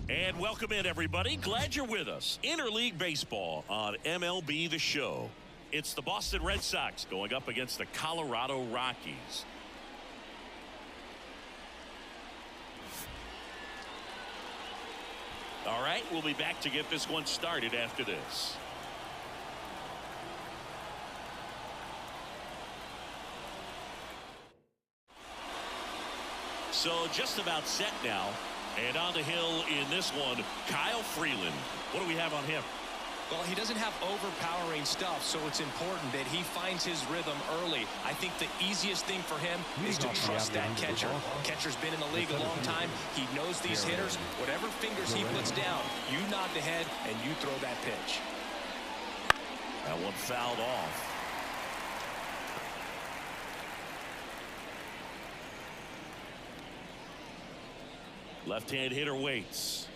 And welcome in, everybody. Glad you're with us. Interleague Baseball on MLB The Show. It's the Boston Red Sox going up against the Colorado Rockies. All right, we'll be back to get this one started after this. So just about set now. And on the hill in this one, Kyle Freeland. What do we have on him? Well, he doesn't have overpowering stuff, so it's important that he finds his rhythm early. I think the easiest thing for him is to trust that catcher. Catcher's been in the league a long time. He knows these hitters. Whatever fingers he puts down, you nod the head and you throw that pitch. That one fouled off. Left-hand hitter waits.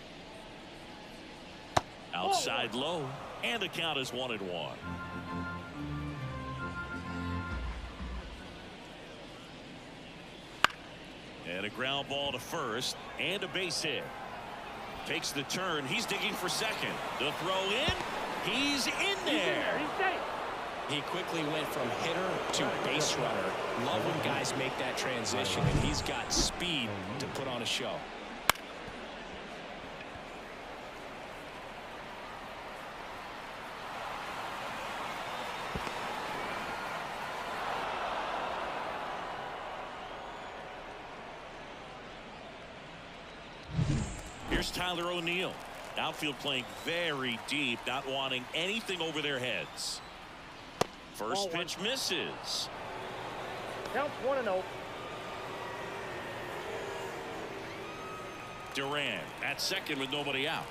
Outside low, and the count is 1-1. And a ground ball to first, and a base hit. Takes the turn. He's digging for second. The throw in. He's in there. He quickly went from hitter to base runner. Love when guys make that transition, and he's got speed to put on a show. Here's Tyler O'Neill. Outfield playing very deep, not wanting anything over their heads. First pitch misses. Counts 1-0. Duran at second with nobody out.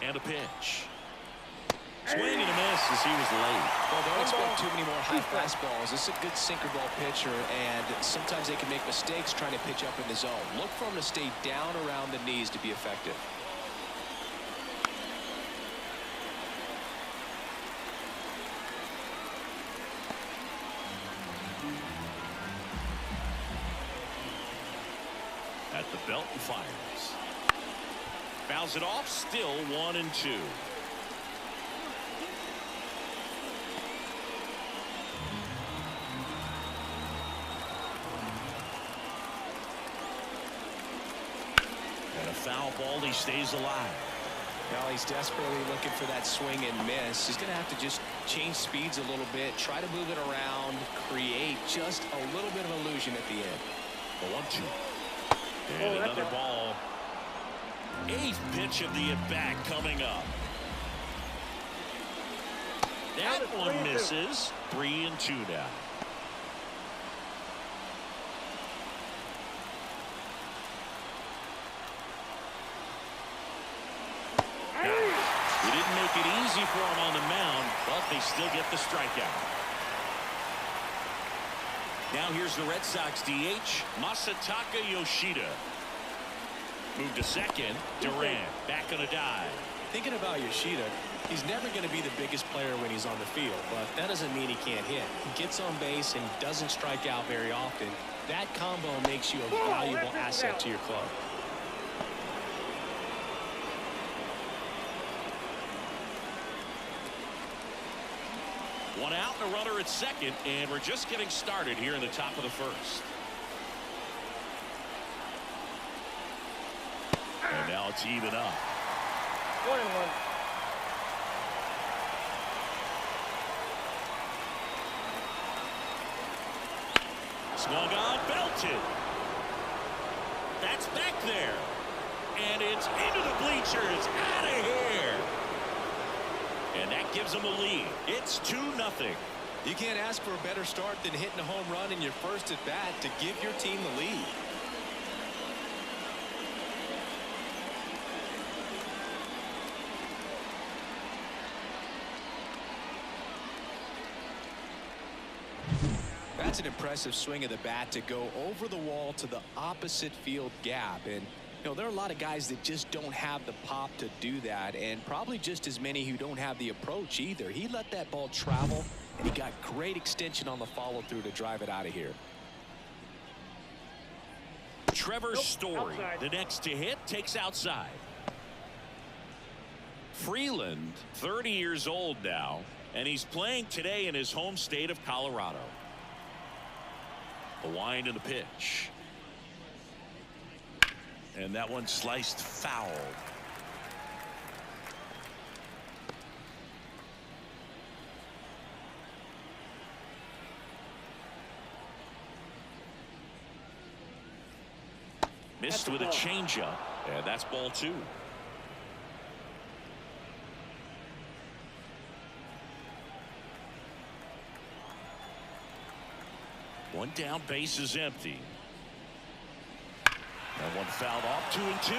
And a pitch. Swing and a miss as he was late. Well, don't expect too many more high fastballs. This is a good sinker ball pitcher, and sometimes they can make mistakes trying to pitch up in the zone. Look for him to stay down around the knees to be effective. At the belt and fires. Fouls it off, still 1-2. And a foul ball, he stays alive. Well, he's desperately looking for that swing and miss. He's going to have to just change speeds a little bit, try to move it around, create just a little bit of illusion at the end. The 1-2. And another ball. Eighth pitch of the at-bat coming up. That one misses. 3-2 now. We didn't make it easy for him on the mound, but they still get the strikeout. Now here's the Red Sox DH, Masataka Yoshida. Move to second. Duran back on a dive. Thinking about Yoshida, he's never going to be the biggest player when he's on the field, but that doesn't mean he can't hit. He gets on base and doesn't strike out very often. That combo makes you a valuable asset to your club. One out and a runner at second, and we're just getting started here in the top of the first. And now it's even up. 1-1. Swung on, belted. That's back there. And it's into the bleachers. Out of here. And that gives them a lead. It's 2-0. You can't ask for a better start than hitting a home run in your first at bat to give your team the lead. That's an impressive swing of the bat to go over the wall to the opposite field gap, and You know, there are a lot of guys that just don't have the pop to do that, and probably just as many who don't have the approach either. He let that ball travel, and he got great extension on the follow-through to drive it out of here. Trevor Story, the next to hit, takes outside. Freeland, 30 years old now, and he's playing today in his home state of Colorado. A wind in the pitch. And that one sliced foul. Missed with a changeup, and that's ball 2. One down, base is empty. And one fouled off, 2-2.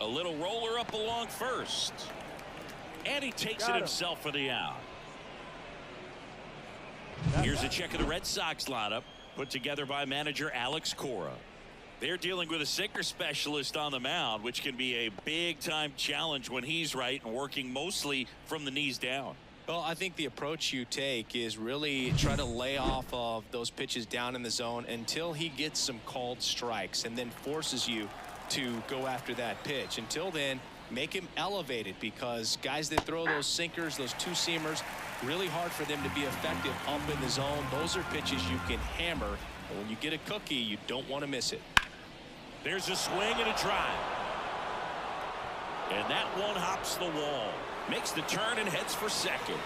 A little roller up along first. And he takes it himself for the out. Here's a check of the Red Sox lineup put together by manager Alex Cora. They're dealing with a sinker specialist on the mound, which can be a big-time challenge when he's right and working mostly from the knees down. Well, I think the approach you take is really try to lay off of those pitches down in the zone until he gets some called strikes and then forces you to go after that pitch. Until then, make him elevated, because guys that throw those sinkers, those two-seamers, really hard for them to be effective up in the zone. Those are pitches you can hammer, and when you get a cookie, you don't want to miss it. There's a swing and a drive. And that one hops the wall. Makes the turn and heads for second.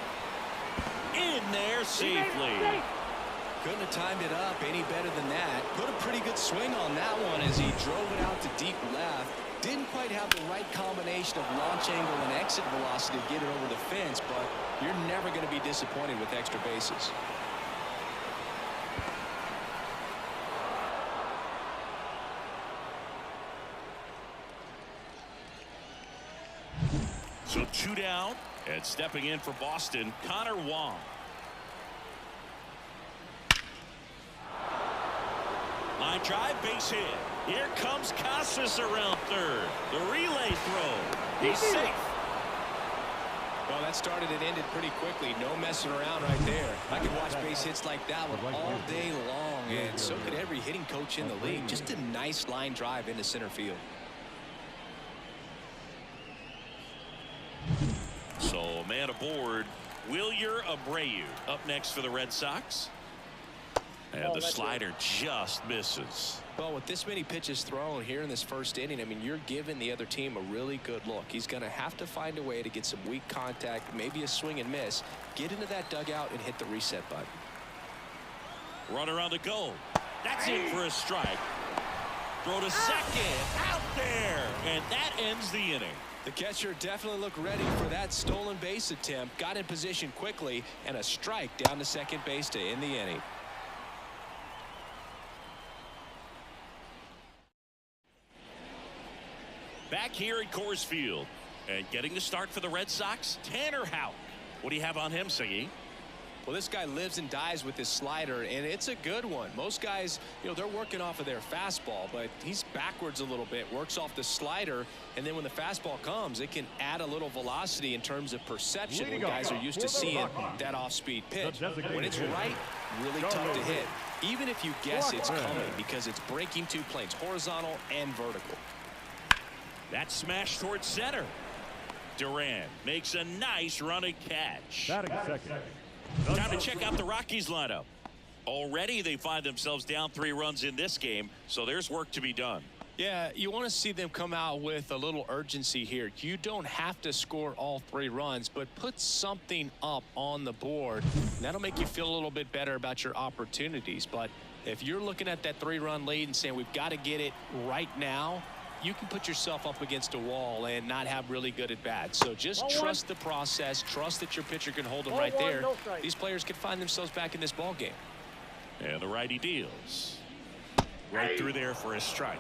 In there safely. Couldn't have timed it up any better than that. Put a pretty good swing on that one as he drove it out to deep left. Didn't quite have the right combination of launch angle and exit velocity to get it over the fence, but you're never going to be disappointed with extra bases. So 2 down, and stepping in for Boston, Connor Wong. Line drive, base hit. Here comes Casas around third. The relay throw. He's safe. Well, that started and ended pretty quickly. No messing around right there. I could watch base hits like that one all day long, and so could every hitting coach in the league. Just a nice line drive into center field. So man aboard, Wilyer Abreu up next for the Red Sox. And the slider just misses. Well, with this many pitches thrown here in this first inning, I mean, you're giving the other team a really good look. He's going to have to find a way to get some weak contact, maybe a swing and miss, get into that dugout and hit the reset button. Runner on the go. That's in for a strike. Throw to second. Out there. And that ends the inning. The catcher definitely looked ready for that stolen base attempt. Got in position quickly, and a strike down to second base to end the inning. Back here at Coors Field, and getting the start for the Red Sox, Tanner Houck. What do you have on him, Siggy? Well, this guy lives and dies with his slider, and it's a good one. Most guys, you know, they're working off of their fastball, but he's backwards a little bit, works off the slider, and then when the fastball comes, it can add a little velocity in terms of perception when guys are used to seeing that off-speed pitch. When it's right, really tough to hit, even if you guess it's coming, because it's breaking two planes, horizontal and vertical. That smash towards center. Duran makes a nice running catch. Time to check out the Rockies lineup. Already they find themselves down 3 runs in this game, so there's work to be done. Yeah, you want to see them come out with a little urgency here. You don't have to score all 3 runs, but put something up on the board. That'll make you feel a little bit better about your opportunities. But if you're looking at that 3-run lead and saying we've got to get it right now, you can put yourself up against a wall and not have really good at bats. So just trust the process. Trust that your pitcher can hold them right there. These players can find themselves back in this ball game. And the righty deals. Right through there for a strike.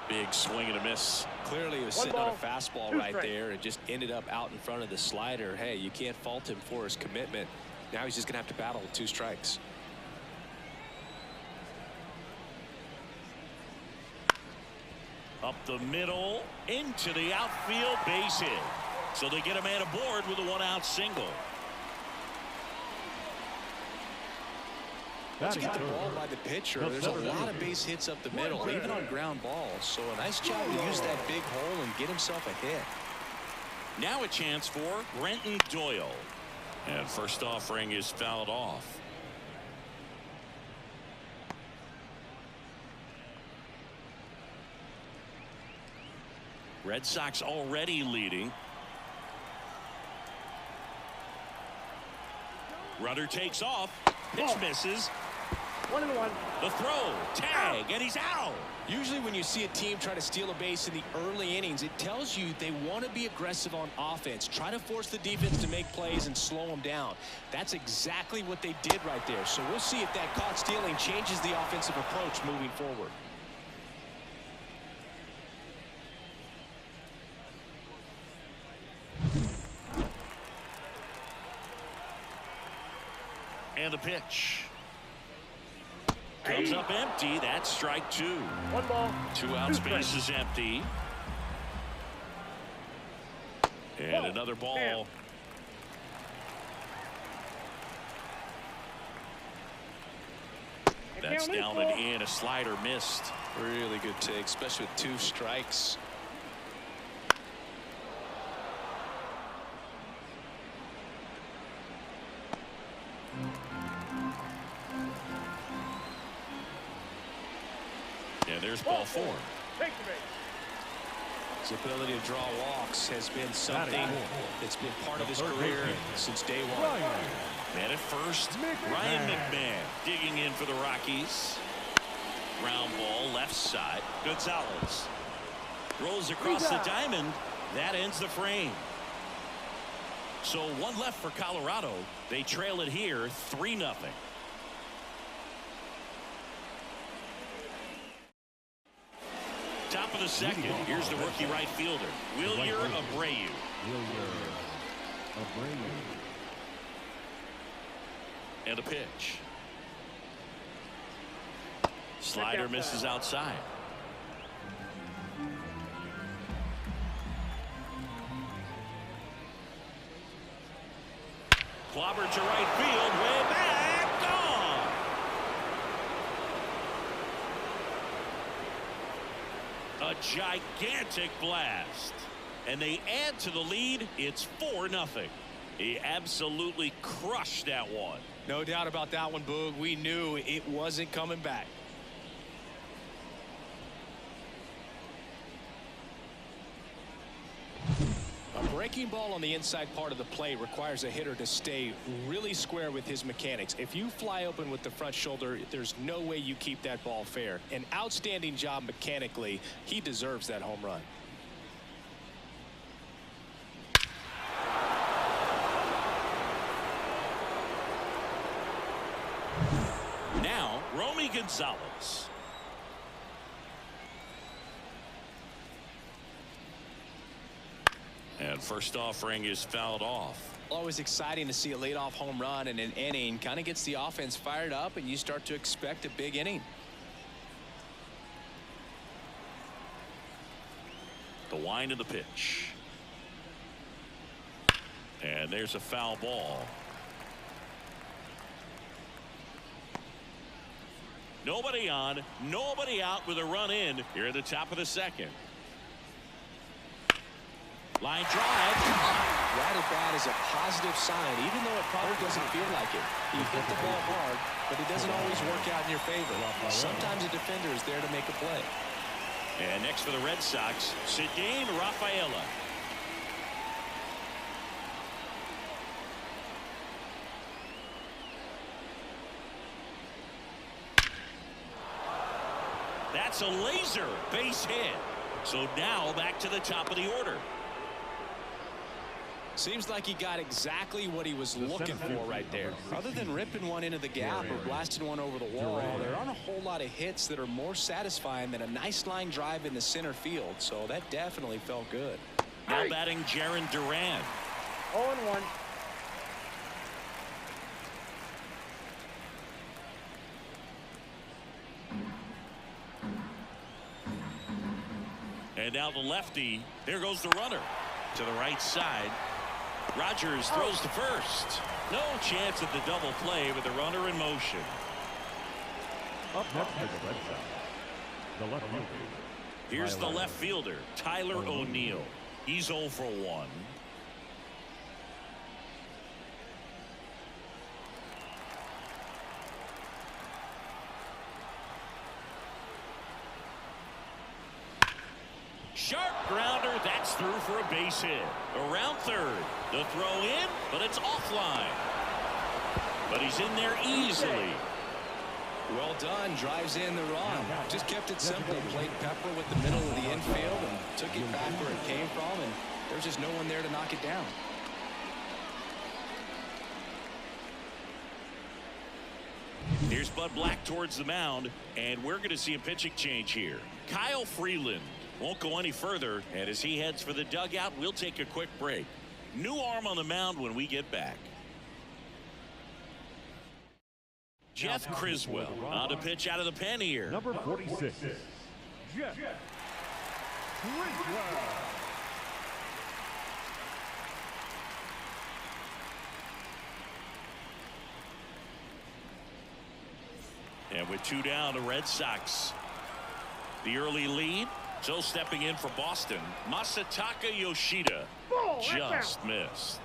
Big swing and a miss. Clearly he was sitting on a fastball right there and just ended up out in front of the slider. Hey, you can't fault him for his commitment. Now he's just going to have to battle with 2 strikes. Up the middle, into the outfield, base hit. So they get a man aboard with a 1-out single. Once you get the ball by the pitcher, there's a lot of base hits up the middle, even on ground balls. So a nice job to use that big hole and get himself a hit. Now a chance for Brenton Doyle. And first offering is fouled off. Red Sox already leading. Runner takes off. Pitch misses. 1-1. The throw, tag, and he's out. Usually when you see a team try to steal a base in the early innings, it tells you they want to be aggressive on offense. Try to force the defense to make plays and slow them down. That's exactly what they did right there. So we'll see if that caught stealing changes the offensive approach moving forward. And the pitch comes up empty. That's strike 2. 1 ball. 2 out, space is empty. And another ball. That's down and in. A slider missed. Really good take, especially with 2 strikes. And there's ball 4. His ability to draw walks has been something that's been part of his career since day 1. Man at first, Ryan McMahon digging in for the Rockies. Ground ball left side. Gonzalez rolls across the diamond. That ends the frame. So 1 left for Colorado. They trail it here 3-0. Top of the second. Here's the rookie right fielder, Wilyer Abreu. And a pitch. Slider misses outside. Clobber to right field, way back, gone. A gigantic blast. And they add to the lead. It's 4-0. He absolutely crushed that one. No doubt about that one, Boog. We knew it wasn't coming back. A breaking ball on the inside part of the plate requires a hitter to stay really square with his mechanics. If you fly open with the front shoulder, there's no way you keep that ball fair. An outstanding job mechanically. He deserves that home run. Now, Romy Gonzalez. And first offering is fouled off. Always exciting to see a leadoff home run in an inning. Kind of gets the offense fired up, and you start to expect a big inning. The wind of the pitch. And there's a foul ball. Nobody on, nobody out with a run in here at the top of the second. Line drive. Right at bat is a positive sign, even though it probably doesn't feel like it. You hit the ball hard, but it doesn't always work out in your favor. Sometimes a defender is there to make a play. And next for the Red Sox, Ceddanne Rafaela. That's a laser base hit. So now back to the top of the order. Seems like he got exactly what he was looking for right there. Other than ripping one into the gap or blasting one over the wall, there aren't a whole lot of hits that are more satisfying than a nice line drive in the center field. So that definitely felt good. Now batting Jarren Duran. 0-1. And now the lefty. There goes the runner to the right side. Rogers throws to first. No chance at the double play with the runner in motion. Up next is the Red Sox. The left fielder. Here's the left fielder, Tyler O'Neill. He's 0 for 1. Sharp grounder, that's through for a base hit. Around third, the throw in, but it's offline. But he's in there easily. Well done, drives in the run. Just kept it simple, played pepper with the middle of the infield and took it back where it came from, and there's just no one there to knock it down. Here's Bud Black towards the mound, and we're going to see a pitching change here. Kyle Freeland won't go any further, and as he heads for the dugout, we'll take a quick break. New arm on the mound when we get back. Jeff Criswell on to pitch out of the pen here. Number 46, Jeff Criswell. And with 2 down, the Red Sox. The early lead. So stepping in for Boston, Masataka Yoshida just missed.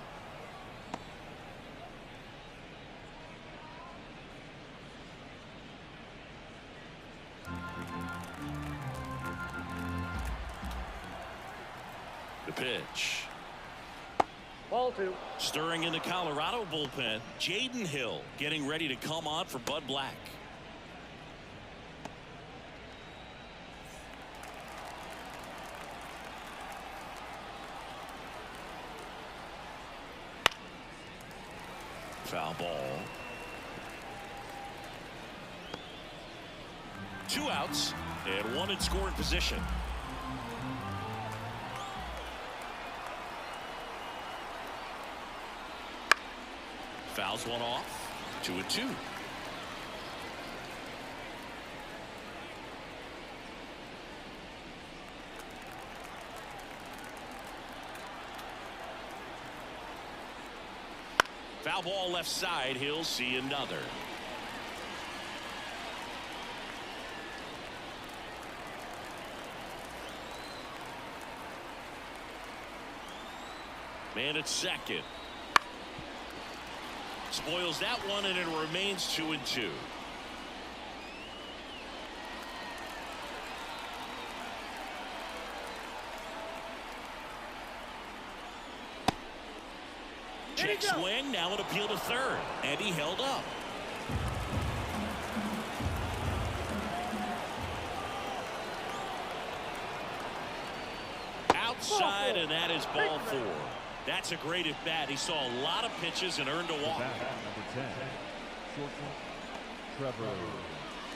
The pitch. Ball 2. Stirring in the Colorado bullpen, Jaden Hill getting ready to come on for Bud Black. Foul ball. 2 outs and 1 in scoring position. Fouls one off. 2-2. Foul ball left side. He'll see another. Man at second. Spoils that one, and it remains 2-2. Check swing, now an appeal to third, and he held up. Outside, and that is ball 4. That's a great at bat. He saw a lot of pitches and earned a walk. Number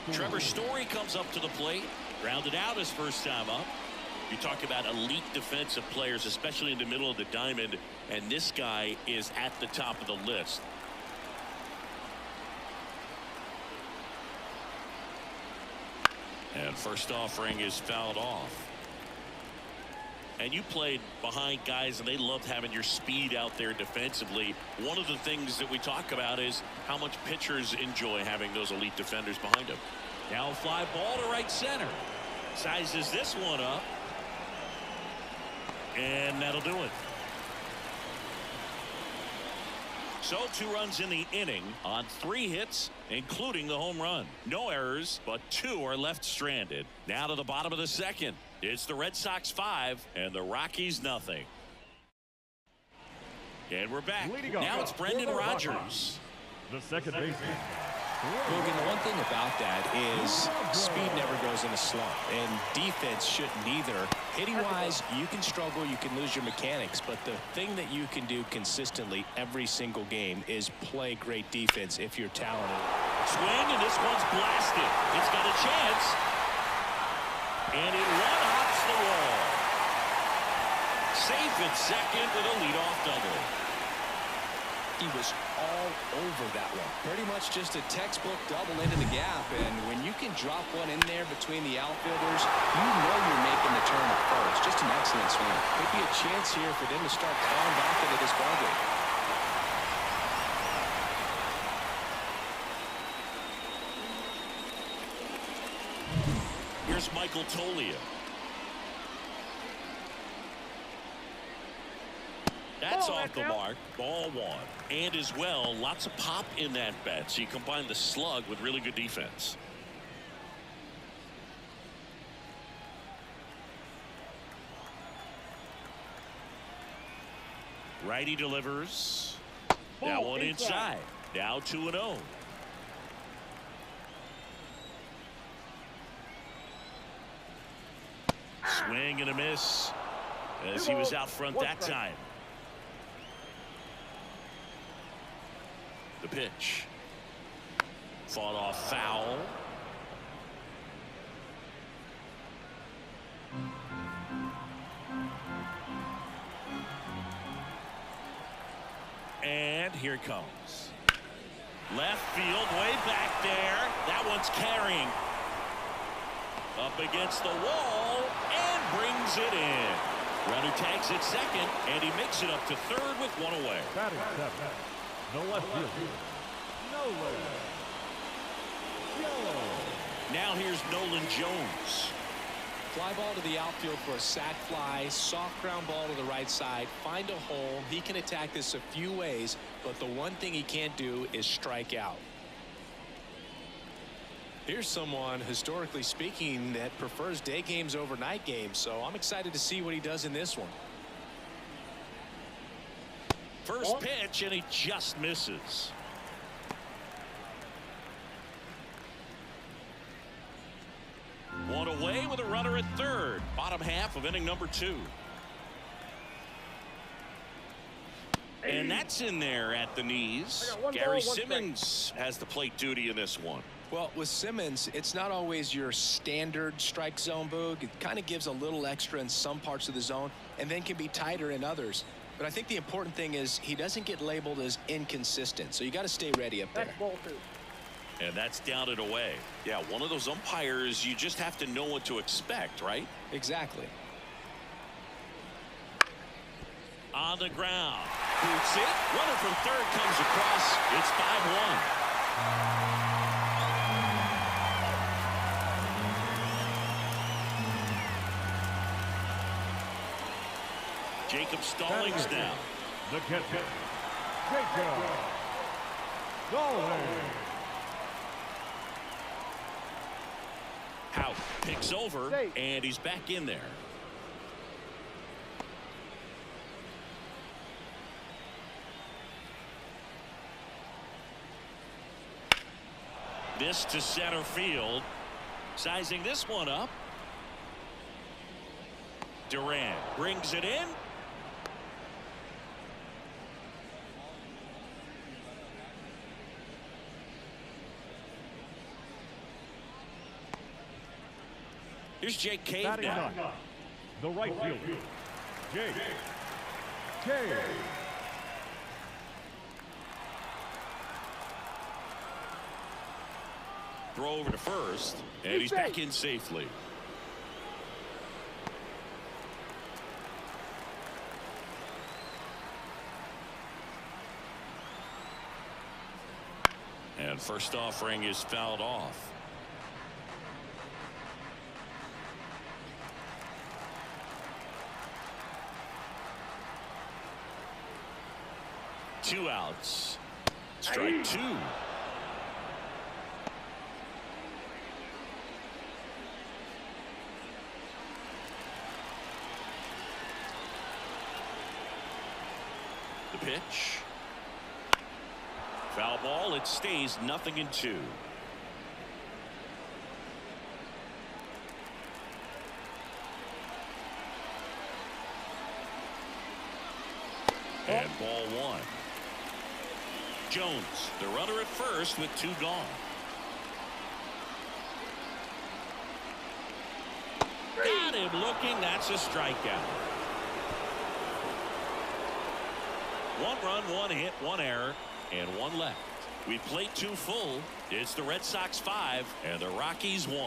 10, Trevor Story comes up to the plate, grounded out his first time up. You talk about elite defensive players, especially in the middle of the diamond, and this guy is at the top of the list. And first offering is fouled off. And you played behind guys, and they loved having your speed out there defensively. One of the things that we talk about is how much pitchers enjoy having those elite defenders behind them. Now a fly ball to right center. Sizes this one up. And that'll do it. So 2 runs in the inning on 3 hits, including the home run. No errors, but 2 are left stranded. Now to the bottom of the second. It's the Red Sox 5 and the Rockies nothing. And we're back. Now it's Brendan Rogers. the second baseman, Logan, the one thing about that is speed never goes in a slump, and defense shouldn't either. Hitting-wise, you can struggle, you can lose your mechanics, but the thing that you can do consistently every single game is play great defense if you're talented. Swing, and this one's blasted. It's got a chance. And it one-hops the wall. Safe at second with a leadoff double. He was all over that one. Pretty much just a textbook double into the gap, and when you can drop one in there between the outfielders, you know you're making the turn at first. Just an excellent swing. Could be a chance here for them to start clawing back into this ballgame. Here's Michael Tolia. That's off the mark. Ball one. And as well, lots of pop in that bat. So you combine the slug with really good defense. Righty delivers. That one inside. Now 2-0. Swing and a miss as he was out front that time. The pitch. Fought off foul. And here it comes. Left field, way back there. That one's carrying. Up against the wall and brings it in. Runner tags at second, and he makes it up to third with one away. Batting seventh, the left fielder, Nolan Jones. Now here's Nolan Jones. Fly ball to the outfield for a sac fly. Soft ground ball to the right side. Find a hole. He can attack this a few ways, but the one thing he can't do is strike out. Here's someone, historically speaking, that prefers day games over night games, so I'm excited to see what he does in this one. First pitch, and he just misses. One away with a runner at third. Bottom half of inning number 2. And that's in there at the knees. Gary Simmons has the plate duty in this one. Well, with Simmons, it's not always your standard strike zone, Boog. It kind of gives a little extra in some parts of the zone and then can be tighter in others. But I think the important thing is he doesn't get labeled as inconsistent, so you got to stay ready up there. That's ball 2. And that's down and away. Yeah, one of those umpires, you just have to know what to expect, right? Exactly. On the ground. Boots it. Runner from third comes across. It's 5-1. Jacob Stallings now. The catcher, Jacob Stallings. Hout picks over, and he's back in there. This to center field. Sizing this one up. Durant brings it in. Here's Jake Cave now. The right fielder, Jake Cave. Throw over to first, and he's back in safely. And first offering is fouled off. Two outs. Strike 2. The pitch. Foul ball. It stays 0-2. And ball 1. Jones, the runner at first with 2 gone. Got him looking. That's a strikeout. 1 run, 1 hit, 1 error, and 1 left. We played 2 full. It's the Red Sox 5 and the Rockies 1.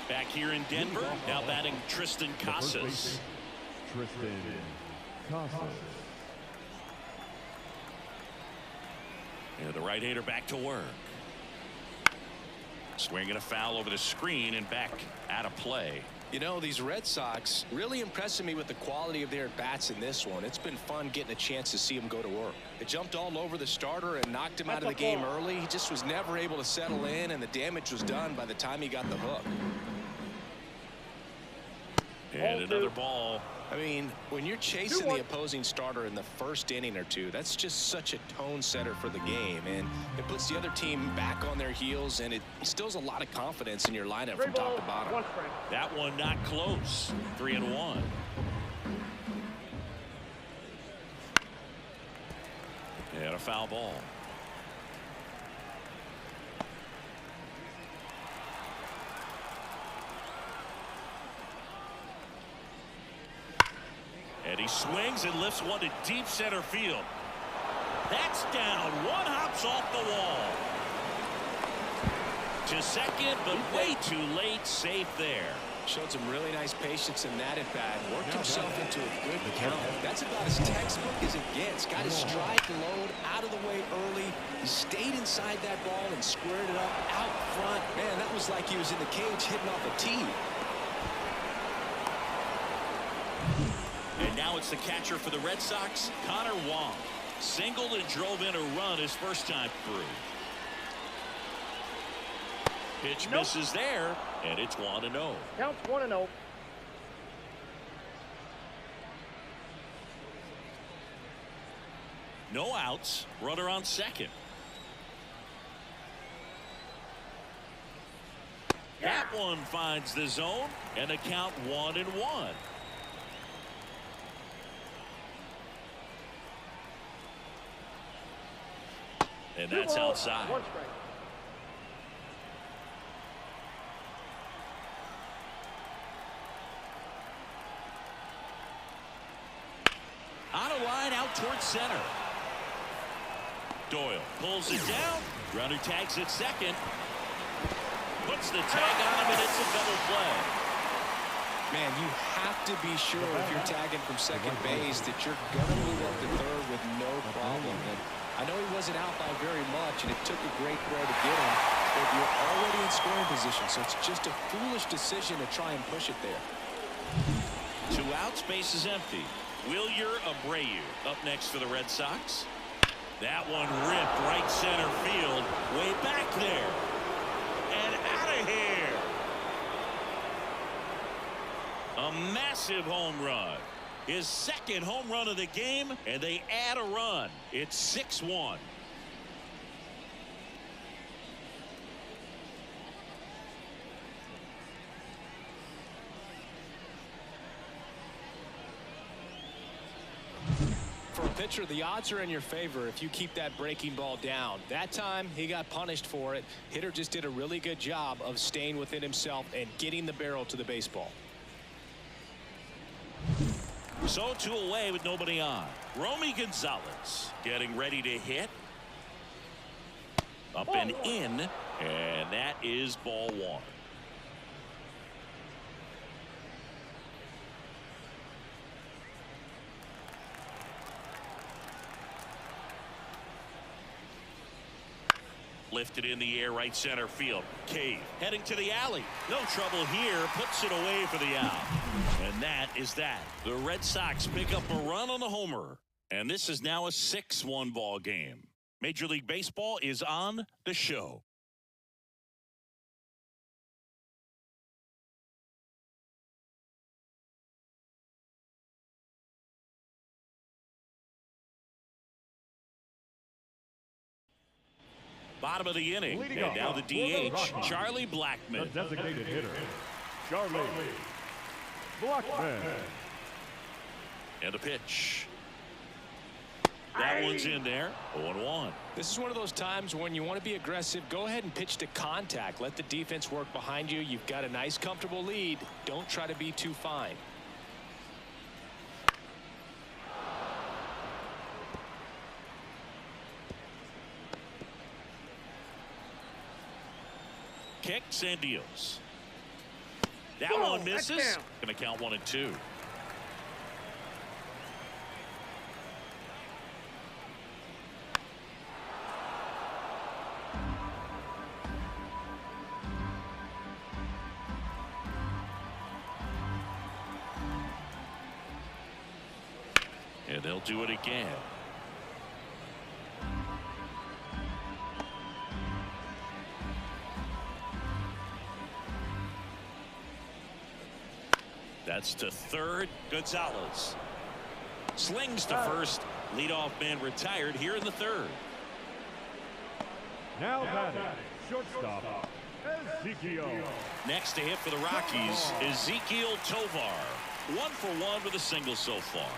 Back here in Denver, now batting Tristan Casas. Tristan Casas. And the right-hander back to work. Swinging a foul over the screen and back out of play. You know, these Red Sox really impressing me with the quality of their bats in this one. It's been fun getting a chance to see them go to work. It jumped all over the starter and knocked him out of the game early. He just was never able to settle in, and the damage was done by the time he got the hook. And another ball. I mean, when you're chasing the opposing starter in the first inning or two, that's just such a tone setter for the game, and it puts the other team back on their heels, and it instills a lot of confidence in your lineup from top to bottom. That one not close. 3-1. And a foul ball. And he swings and lifts one to deep center field. That's down. One hops off the wall. To second, but way too late. Safe there. Showed some really nice patience in that at bat. Worked himself into a good count. That's about as textbook as it gets. Got his strike load out of the way early. He stayed inside that ball and squared it up out front. Man, that was like he was in the cage hitting off a tee. And now it's the catcher for the Red Sox, Connor Wong. Singled and drove in a run his first time through. Pitch misses there, and it's 1-0. Counts 1-0. No outs. Runner on second. That one finds the zone, and the count 1-1. And that's outside. One strike. On a line out towards center. Doyle pulls it down. Runner tags at second. Puts the tag on him, and it's a double play. Man, you have to be sure if you're tagging from second base that you're going to move up to third with no problem. And I know he wasn't out by very much, and it took a great throw to get him, but you're already in scoring position, so it's just a foolish decision to try and push it there. 2 outs, base is empty. Wilyer Abreu up next for the Red Sox. That one ripped right center field, way back there. And out of here. A massive home run. His second home run of the game, and they add a run. It's 6-1. For a pitcher, the odds are in your favor if you keep that breaking ball down. That time, he got punished for it. Hitter just did a really good job of staying within himself and getting the barrel to the baseball. So 2 away with nobody on. Romy Gonzalez getting ready to hit. Up and in, and that is ball 1. Lifted in the air, right center field. Cave heading to the alley. No trouble here. Puts it away for the out. And that is that. The Red Sox pick up a run on the homer. And this is now a 6-1 ball game. Major League Baseball is on the show. Bottom of the inning. Leading And off now the for the DH, Rockies, Charlie the Blackmon. designated hitter, Charlie Blackmon. And a pitch. That one's in there. 0-1. This is one of those times when you want to be aggressive. Go ahead and pitch to contact. Let the defense work behind you. You've got a nice, comfortable lead. Don't try to be too fine. Kicks and deals. That one misses. Going to count 1 and 2. And they'll do it again. That's to third. Gonzalez slings to first. Leadoff man retired here in the third. Now batting, shortstop, Ezekiel. Next to hit for the Rockies, Ezekiel Tovar. 1 for 1 with a single so far.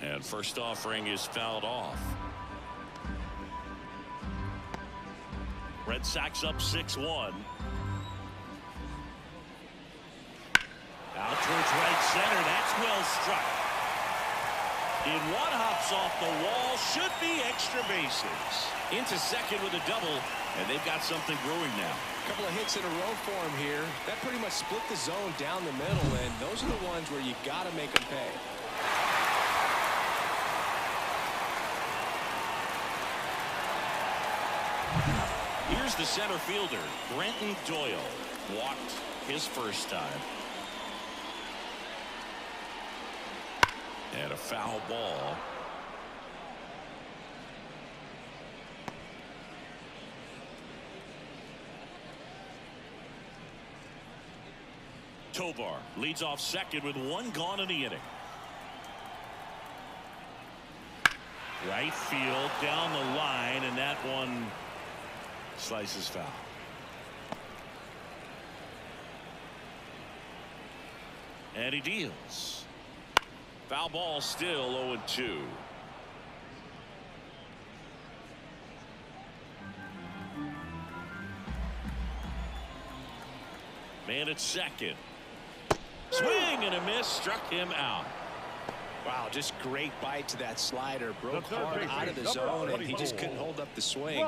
And first offering is fouled off. Red Sox up 6-1. Out towards right center. That's well struck. In one, hops off the wall. Should be extra bases. Into second with a double. And they've got something brewing now. A couple of hits in a row for him here. That pretty much split the zone down the middle. And those are the ones where you got to make them pay. Here's the center fielder, Brenton Doyle. Walked his first time. And a foul ball. Tovar leads off second with 1 gone in the inning. Right field down the line, and that one slices foul. And he deals. Foul ball, still 0-2. Man at second. Swing and a miss, struck him out. Wow, just great bite to that slider. Broke hard out of the zone, and he just couldn't hold up the swing.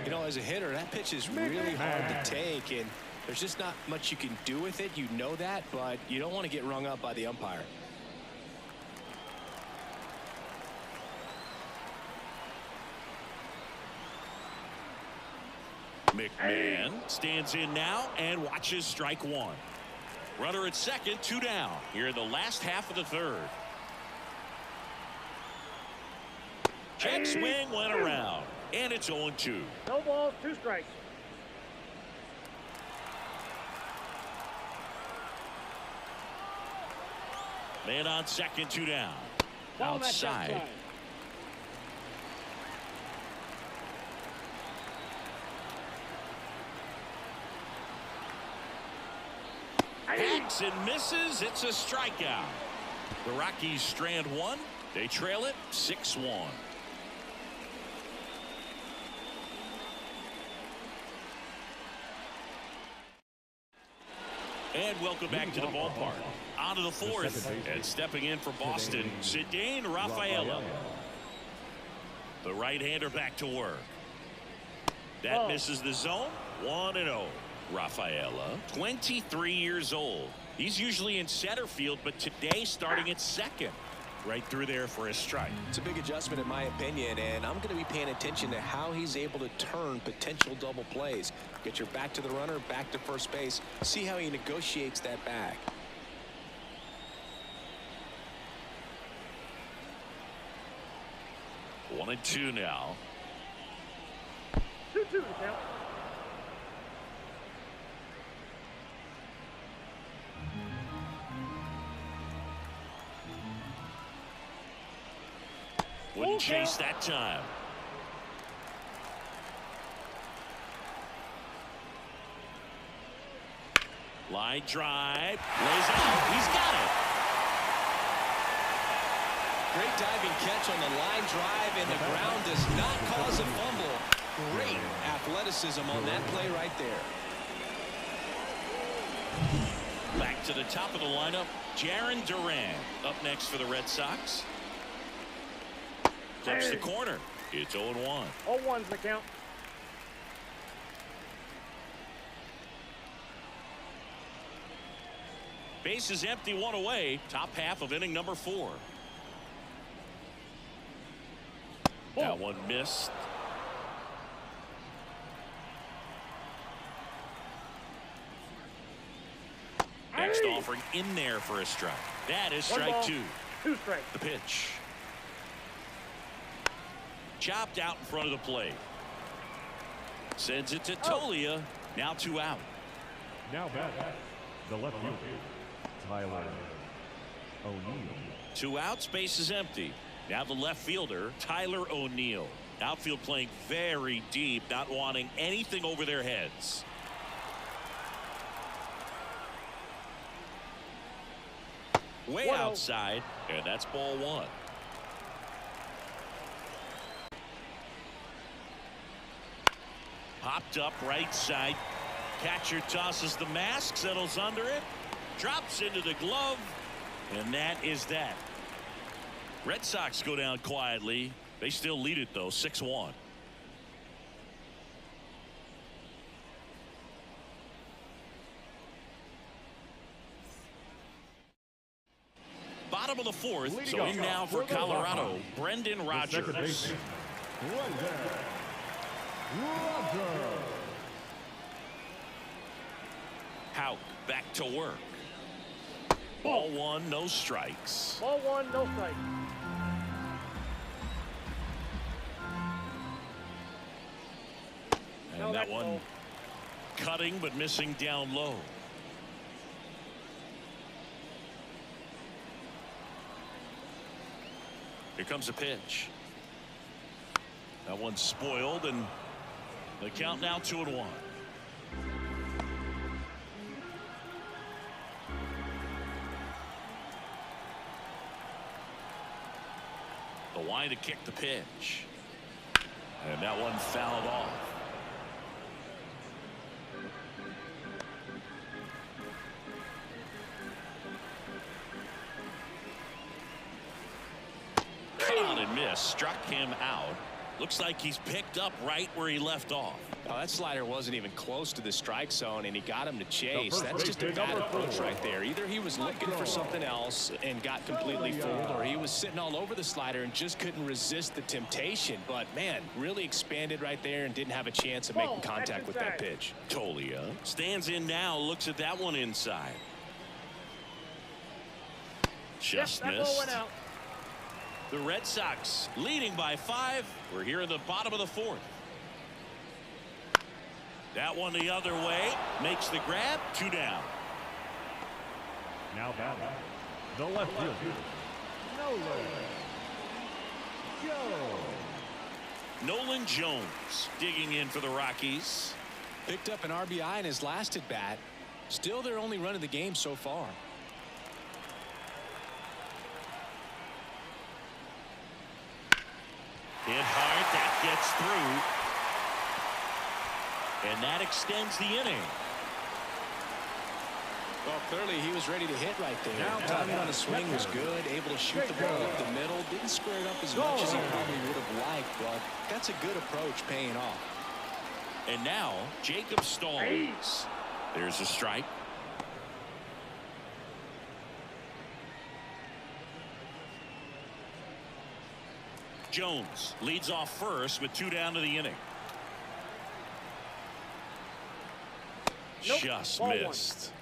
You know, as a hitter, that pitch is really hard to take, and there's just not much you can do with it. You know that, but you don't want to get rung up by the umpire. McMahon stands in now and watches strike 1. Runner at second, 2 down here in the last half of the third. Check swing went around, and it's 0-2. No balls, 2 strikes. Man on second, 2 down. Outside. Hacks and misses. It's a strikeout. The Rockies strand 1. They trail it 6-1. And welcome back to the ballpark. On to the fourth. And stepping in for Boston, Cedane Rafaela. The right-hander back to work. That misses the zone. 1-0. Rafaela, 23 years old. He's usually in center field, but today starting at second. Right through there for a strike. It's a big adjustment in my opinion, and I'm going to be paying attention to how he's able to turn potential double plays. Get your back to the runner, back to first base. See how he negotiates that back. One and 2 now. 2-2 to count. chase that time. Line drive. Lays out. He's got it. Great diving catch on the line drive, and the ground does not cause a fumble. Great athleticism on that play right there. Back to the top of the lineup, Jarren Duran up next for the Red Sox. Flips the corner. It's 0-1. 0-1's the count. Base is empty, one away. Top half of inning number 4. That one missed. Next offering in there for a strike. That is strike 2. 2 strikes. The pitch. Chopped out in front of the plate. Sends it to Tolia. Now 2 out. Now back. The left fielder, Tyler O'Neill. 2 outs, base is empty. Now the left fielder, Tyler O'Neill. Outfield playing very deep, not wanting anything over their heads. Way outside, and that's ball 1. Popped up right side. Catcher tosses the mask, settles under it, drops into the glove, and that is that. Red Sox go down quietly. They still lead it, though, 6-1. Bottom of the 4th, so in now for Colorado, Brendan Rodgers. Houck back to work. Ball 1, no strikes. Ball 1, no strikes. And that one cutting but missing down low. Here comes a pitch. That one's spoiled, and the count now 2-1. The line to kick the pitch. And that one fouled off. Caught and missed. Struck him out. Looks like he's picked up right where he left off. Oh, that slider wasn't even close to the strike zone, and he got him to chase. That's just a bad approach right there. Either he was looking for something else and got completely fooled, or he was sitting all over the slider and just couldn't resist the temptation. But, man, really expanded right there and didn't have a chance of making contact with that pitch. Tolia stands in now, looks at that one inside. Just missed. The Red Sox leading by 5. We're here in the bottom of the 4th. That one the other way, makes the grab, 2 down. Now batting, the left fielder, Nolan Jones digging in for the Rockies. Picked up an RBI in his last at bat. Still their only run of the game so far. Hit hard, that gets through. And that extends the inning. Well, clearly he was ready to hit right there. Timing on the swing was good, able to shoot the ball up the middle. Didn't square it up as much as he probably would have liked, but that's a good approach, paying off. And now Jacob Stallings. There's a strike. Jones leads off first with 2 down to the inning. Just missed.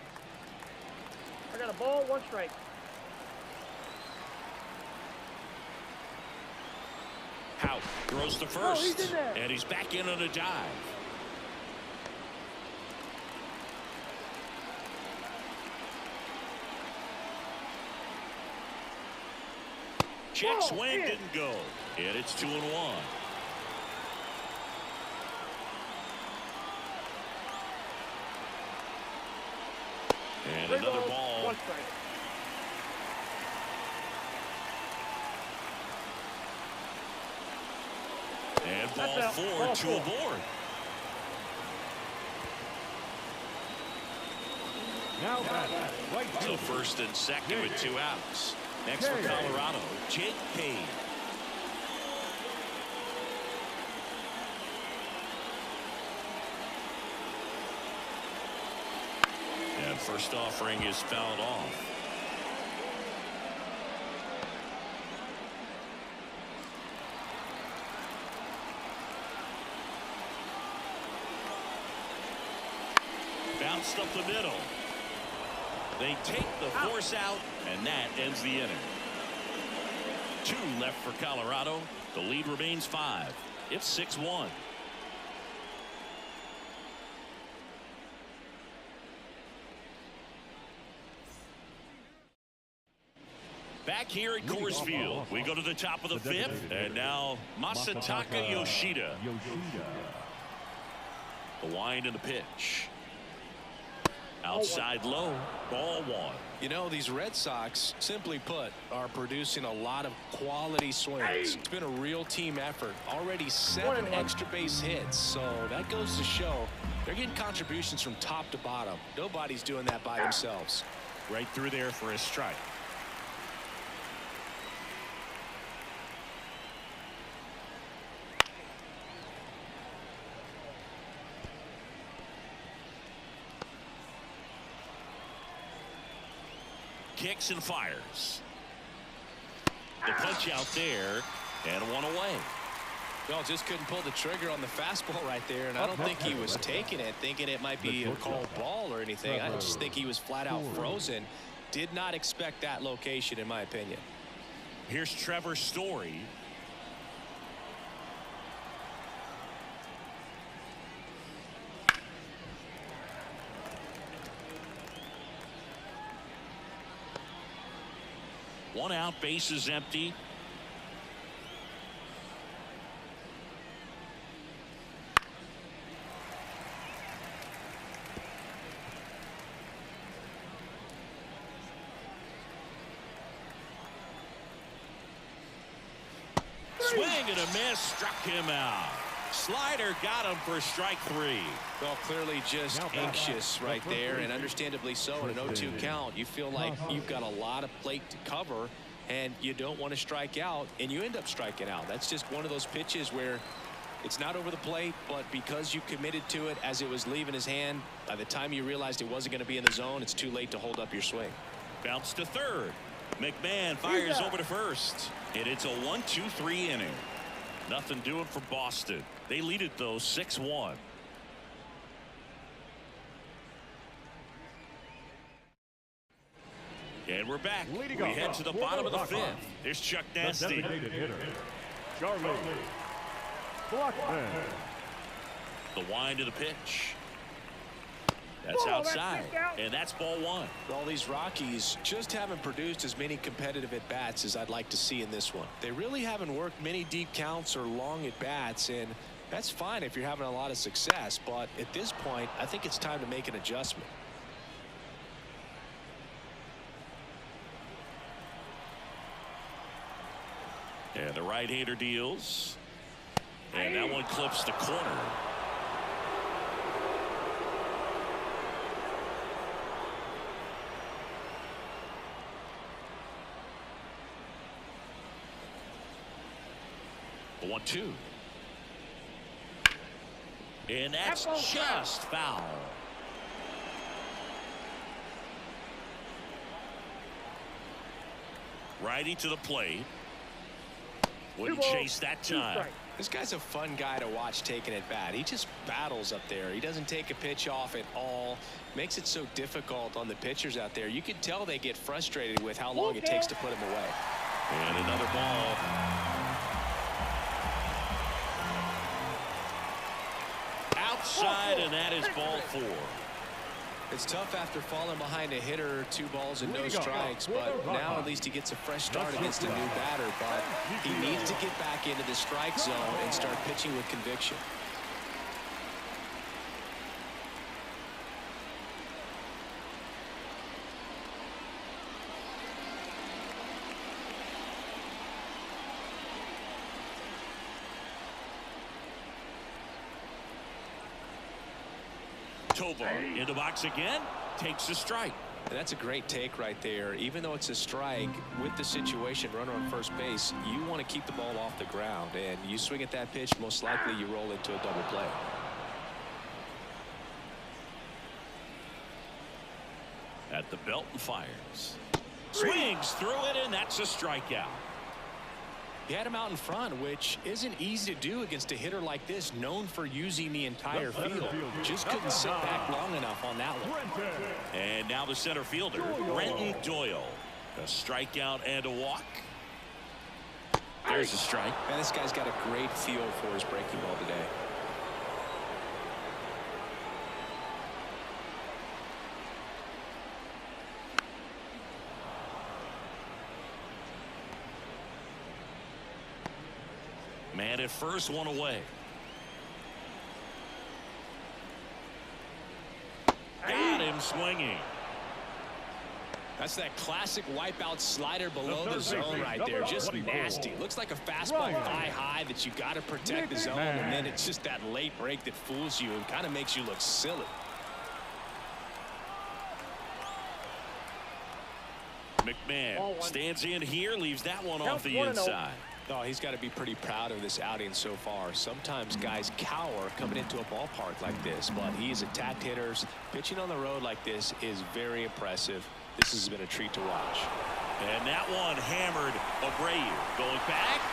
I got a ball, 1 strike. Houck throws to first, and he's back in on a dive. Check swing, didn't go. And it's 2-1. And another ball. 1 strike. And ball 4, 2 aboard. Now back, right So fielder. first and second with 2 outs. Next for Colorado, Jake Cade. And first offering is fouled off. Bounced up the middle. They take the force out, and that ends the inning. 2 left for Colorado. The lead remains 5. It's 6-1. Back here at Coors Field, we go to the top of the 5th, and now Masataka Yoshida. The wind and the pitch. Outside low, ball 1. You know, these Red Sox, simply put, are producing a lot of quality swings. It's been a real team effort. Already 7 extra base hits, so that goes to show they're getting contributions from top to bottom. Nobody's doing that by themselves. Right through there for a strike. Kicks and fires. The punch out there, and 1 away. Well, just couldn't pull the trigger on the fastball right there, and I don't think he was taking it, thinking it might be a called ball or anything. I just think he was flat out frozen. Did not expect that location, in my opinion. Here's Trevor Story. One out, base is empty. Swing and a miss, struck him out. Slider got him for strike 3. Well, clearly just anxious right there, and understandably so. In an 0-2 count, you feel like you've got a lot of plate to cover, and you don't want to strike out, and you end up striking out. That's just one of those pitches where it's not over the plate, but because you committed to it as it was leaving his hand, by the time you realized it wasn't going to be in the zone, it's too late to hold up your swing. Bounce to third. McMahon fires over to first, and it's a 1-2-3 inning. Nothing doing for Boston. They lead it, though, 6-1. And we're back. We head to the bottom of the 5th. Here's Chuck Nasty. Charlie Blackman. The wind of the pitch. That's outside, and that's ball 1. Well, these Rockies just haven't produced as many competitive at-bats as I'd like to see in this one. They really haven't worked many deep counts or long at-bats, and that's fine if you're having a lot of success, but at this point, I think it's time to make an adjustment. And the right-hander deals, and that one clips the corner. The 1-2. And that's just foul. Righty to the plate. Wouldn't chase that time. This guy's a fun guy to watch taking at bat. He just battles up there. He doesn't take a pitch off at all. Makes it so difficult on the pitchers out there. You can tell they get frustrated with how long it takes to put him away. And another ball. Outside, and that is ball 4. It's tough after falling behind a hitter, 2 balls and no strikes, but now at least he gets a fresh start against a new batter. But he needs to get back into the strike zone and start pitching with conviction. Tovo in the box again, takes a strike. And that's a great take right there. Even though it's a strike, with the situation, runner on first base, you want to keep the ball off the ground. And you swing at that pitch, most likely you roll into a double play. At the belt and fires. Swings through it, and that's a strikeout. He had him out in front, which isn't easy to do against a hitter like this, known for using the entire field. Just couldn't sit back long enough on that one. And now the center fielder, Brenton Doyle. A strikeout and a walk. There's a strike. Man, this guy's got a great feel for his breaking ball today. Man at first, one away. Got him swinging. That's that classic wipeout slider below the zone right there. Just nasty. Looks like a fastball thigh high that you got to protect the zone, and then it's just that late break that fools you and kind of makes you look silly. McMahon stands in here, leaves that one off the inside. Oh, he's got to be pretty proud of this outing so far. Sometimes guys cower coming into a ballpark like this, but he's attacked hitters. Pitching on the road like this is very impressive. This has been a treat to watch. And that one hammered Abreu. Going back.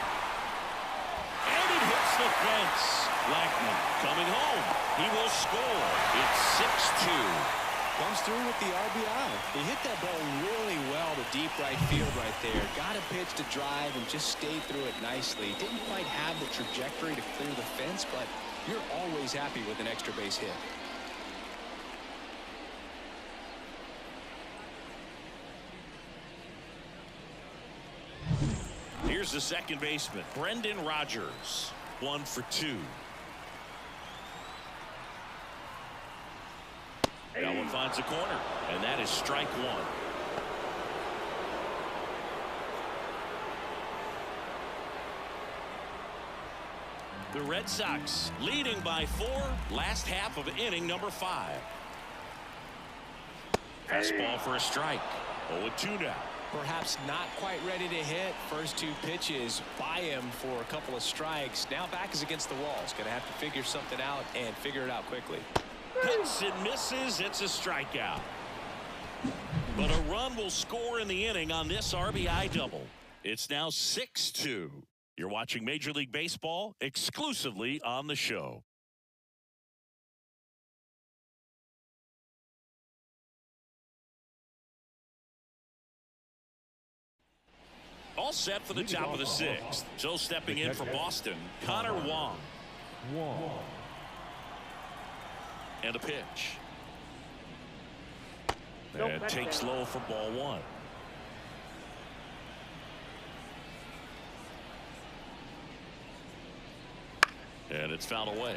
And it hits the fence. Blackman coming home. He will score. It's 6-2. Comes through with the RBI. He hit that ball really well to deep right field right there. Got a pitch to drive and just stayed through it nicely. Didn't quite have the trajectory to clear the fence, but you're always happy with an extra base hit. Here's the second baseman, Brendan Rodgers. 1 for 2. That one finds a corner, and that is strike 1. The Red Sox leading by 4, last half of inning number 5. Fastball for a strike. 0-2 now. Perhaps not quite ready to hit. First 2 pitches by him for a couple of strikes. Now back is against the wall. He's going to have to figure something out and figure it out quickly. Cuts and misses. It's a strikeout. But a run will score in the inning on this RBI double. It's now 6-2. You're watching Major League Baseball exclusively on the show. All set for the top of the 6th. So stepping in for Boston, Connor Wong. And a pitch. And takes low for ball 1. And it's fouled away.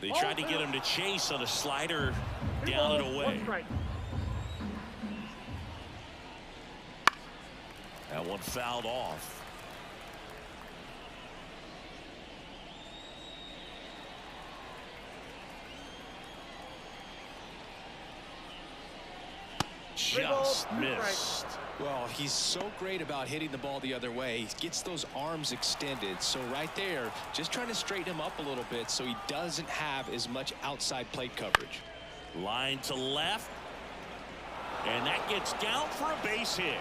They tried to get him to chase on a slider down and away. That one fouled off. Just missed. Well, he's so great about hitting the ball the other way. He gets those arms extended. So right there, just trying to straighten him up a little bit so he doesn't have as much outside plate coverage. Line to left. And that gets down for a base hit.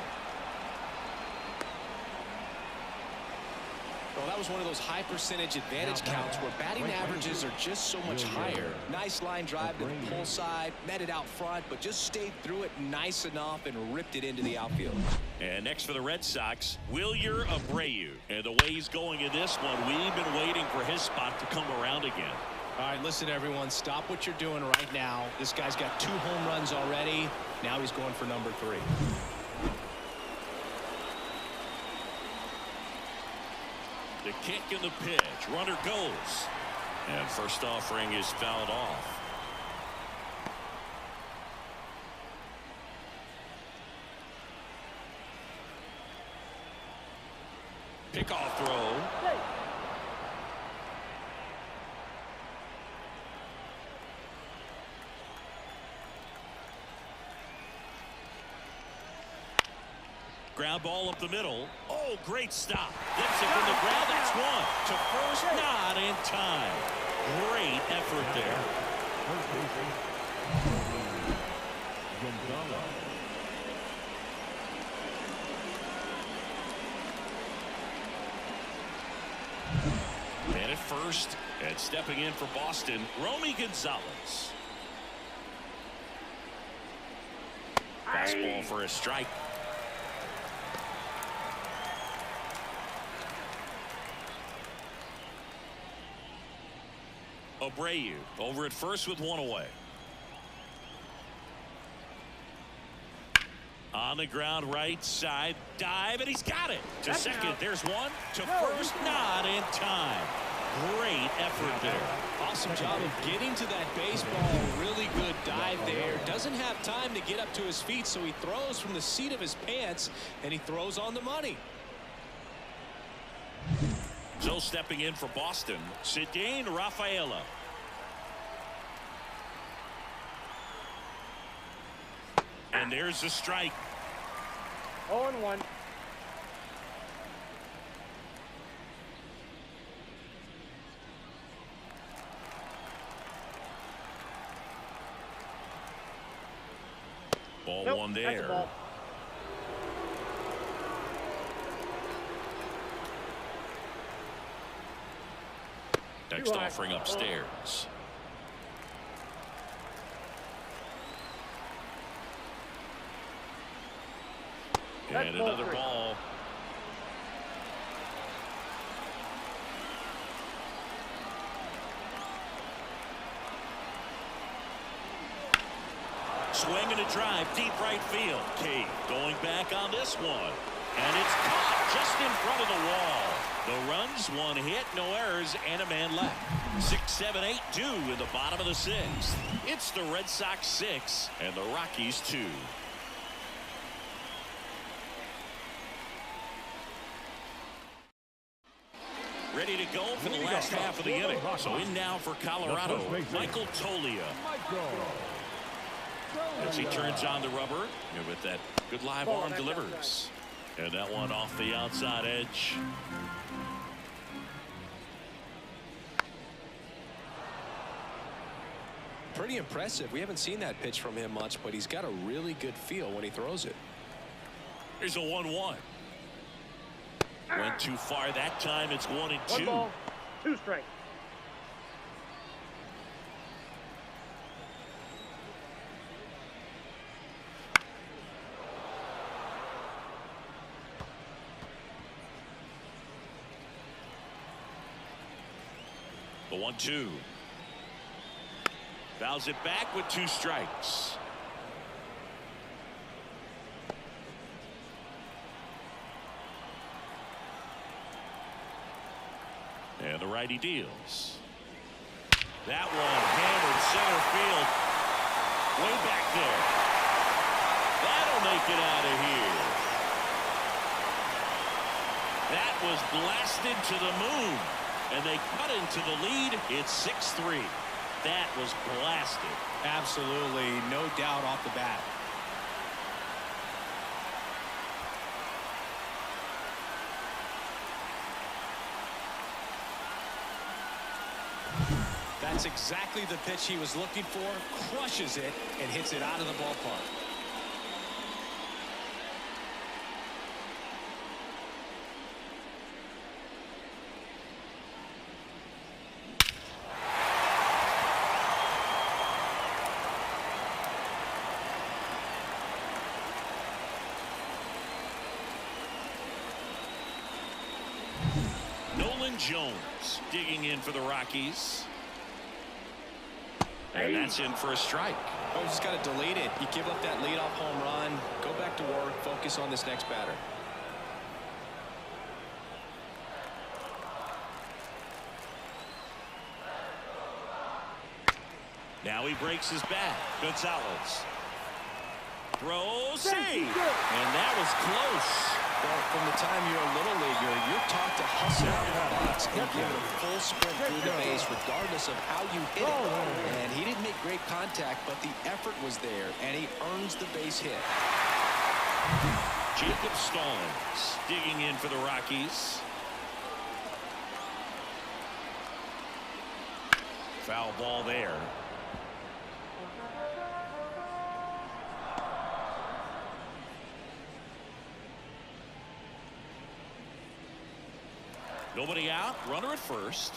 Well, that was one of those high percentage advantage counts where batting averages are just so much higher. Nice line drive to the pull side, met it out front, but just stayed through it nice enough and ripped it into the outfield. And next for the Red Sox, Wilyer Abreu. And the way he's going in this one, we've been waiting for his spot to come around again. All right, listen, everyone, stop what you're doing right now. This guy's got 2 home runs already. Now he's going for number 3. The kick and the pitch. Runner goes. And first offering is fouled off. Pickoff throw. Ground ball up the middle. Oh, great stop. Gets it from the ground. That's one. To first, not in time. Great effort there. Man at first, and stepping in for Boston, Romy Gonzalez. Fastball for a strike. Abreu over at first with 1 away. On the ground, right side, dive, and he's got it. To second, there's one. To first, not in time. Great effort there. Awesome job of getting to that baseball. Really good dive there. Doesn't have time to get up to his feet, so he throws from the seat of his pants, and he throws on the money. So stepping in for Boston, Cedane Rafaela. And there's the strike. 0-1. Ball Nope, one that's a there. ball. Next offering upstairs. That's And ball another 3. ball. Swing and a drive, deep right field. Cade going back on this one. And it's caught just in front of the wall. The runs, 1 hit, no errors, and a man left. 6, 7, 8 due in the bottom of the 6th. It's the Red Sox 6 and the Rockies 2. Ready to go for the last half of the inning. So in now for Colorado, Michael Toglia. As he turns on the rubber, and with that good live arm delivers. And that one off the outside edge. Pretty impressive. We haven't seen that pitch from him much, but he's got a really good feel when he throws it. Here's a 1-1. Went too far that time. It's 1-2. 1 ball, 2 strikes. The 1-2. Fouls it back with 2 strikes. And the righty deals. That one hammered center field. Way back there. That'll make it out of here. That was blasted to the moon. And they cut into the lead. It's 6-3. That was blasted. Absolutely, no doubt off the bat. That's exactly the pitch he was looking for. Crushes it and hits it out of the ballpark. And Jones digging in for the Rockies. And that's in for a strike. Oh, just got to delete it. You give up that leadoff home run. Go back to work. Focus on this next batter. Now he breaks his bat. Gonzalez throws, save, and that was close. Well, from the time you're a little leaguer, you're taught to hustle out the box and give it a full sprint through the base, regardless of how you hit it. And he didn't make great contact, but the effort was there, and he earns the base hit. Jacob Stallings digging in for the Rockies. Foul ball there. Nobody out. Runner at first.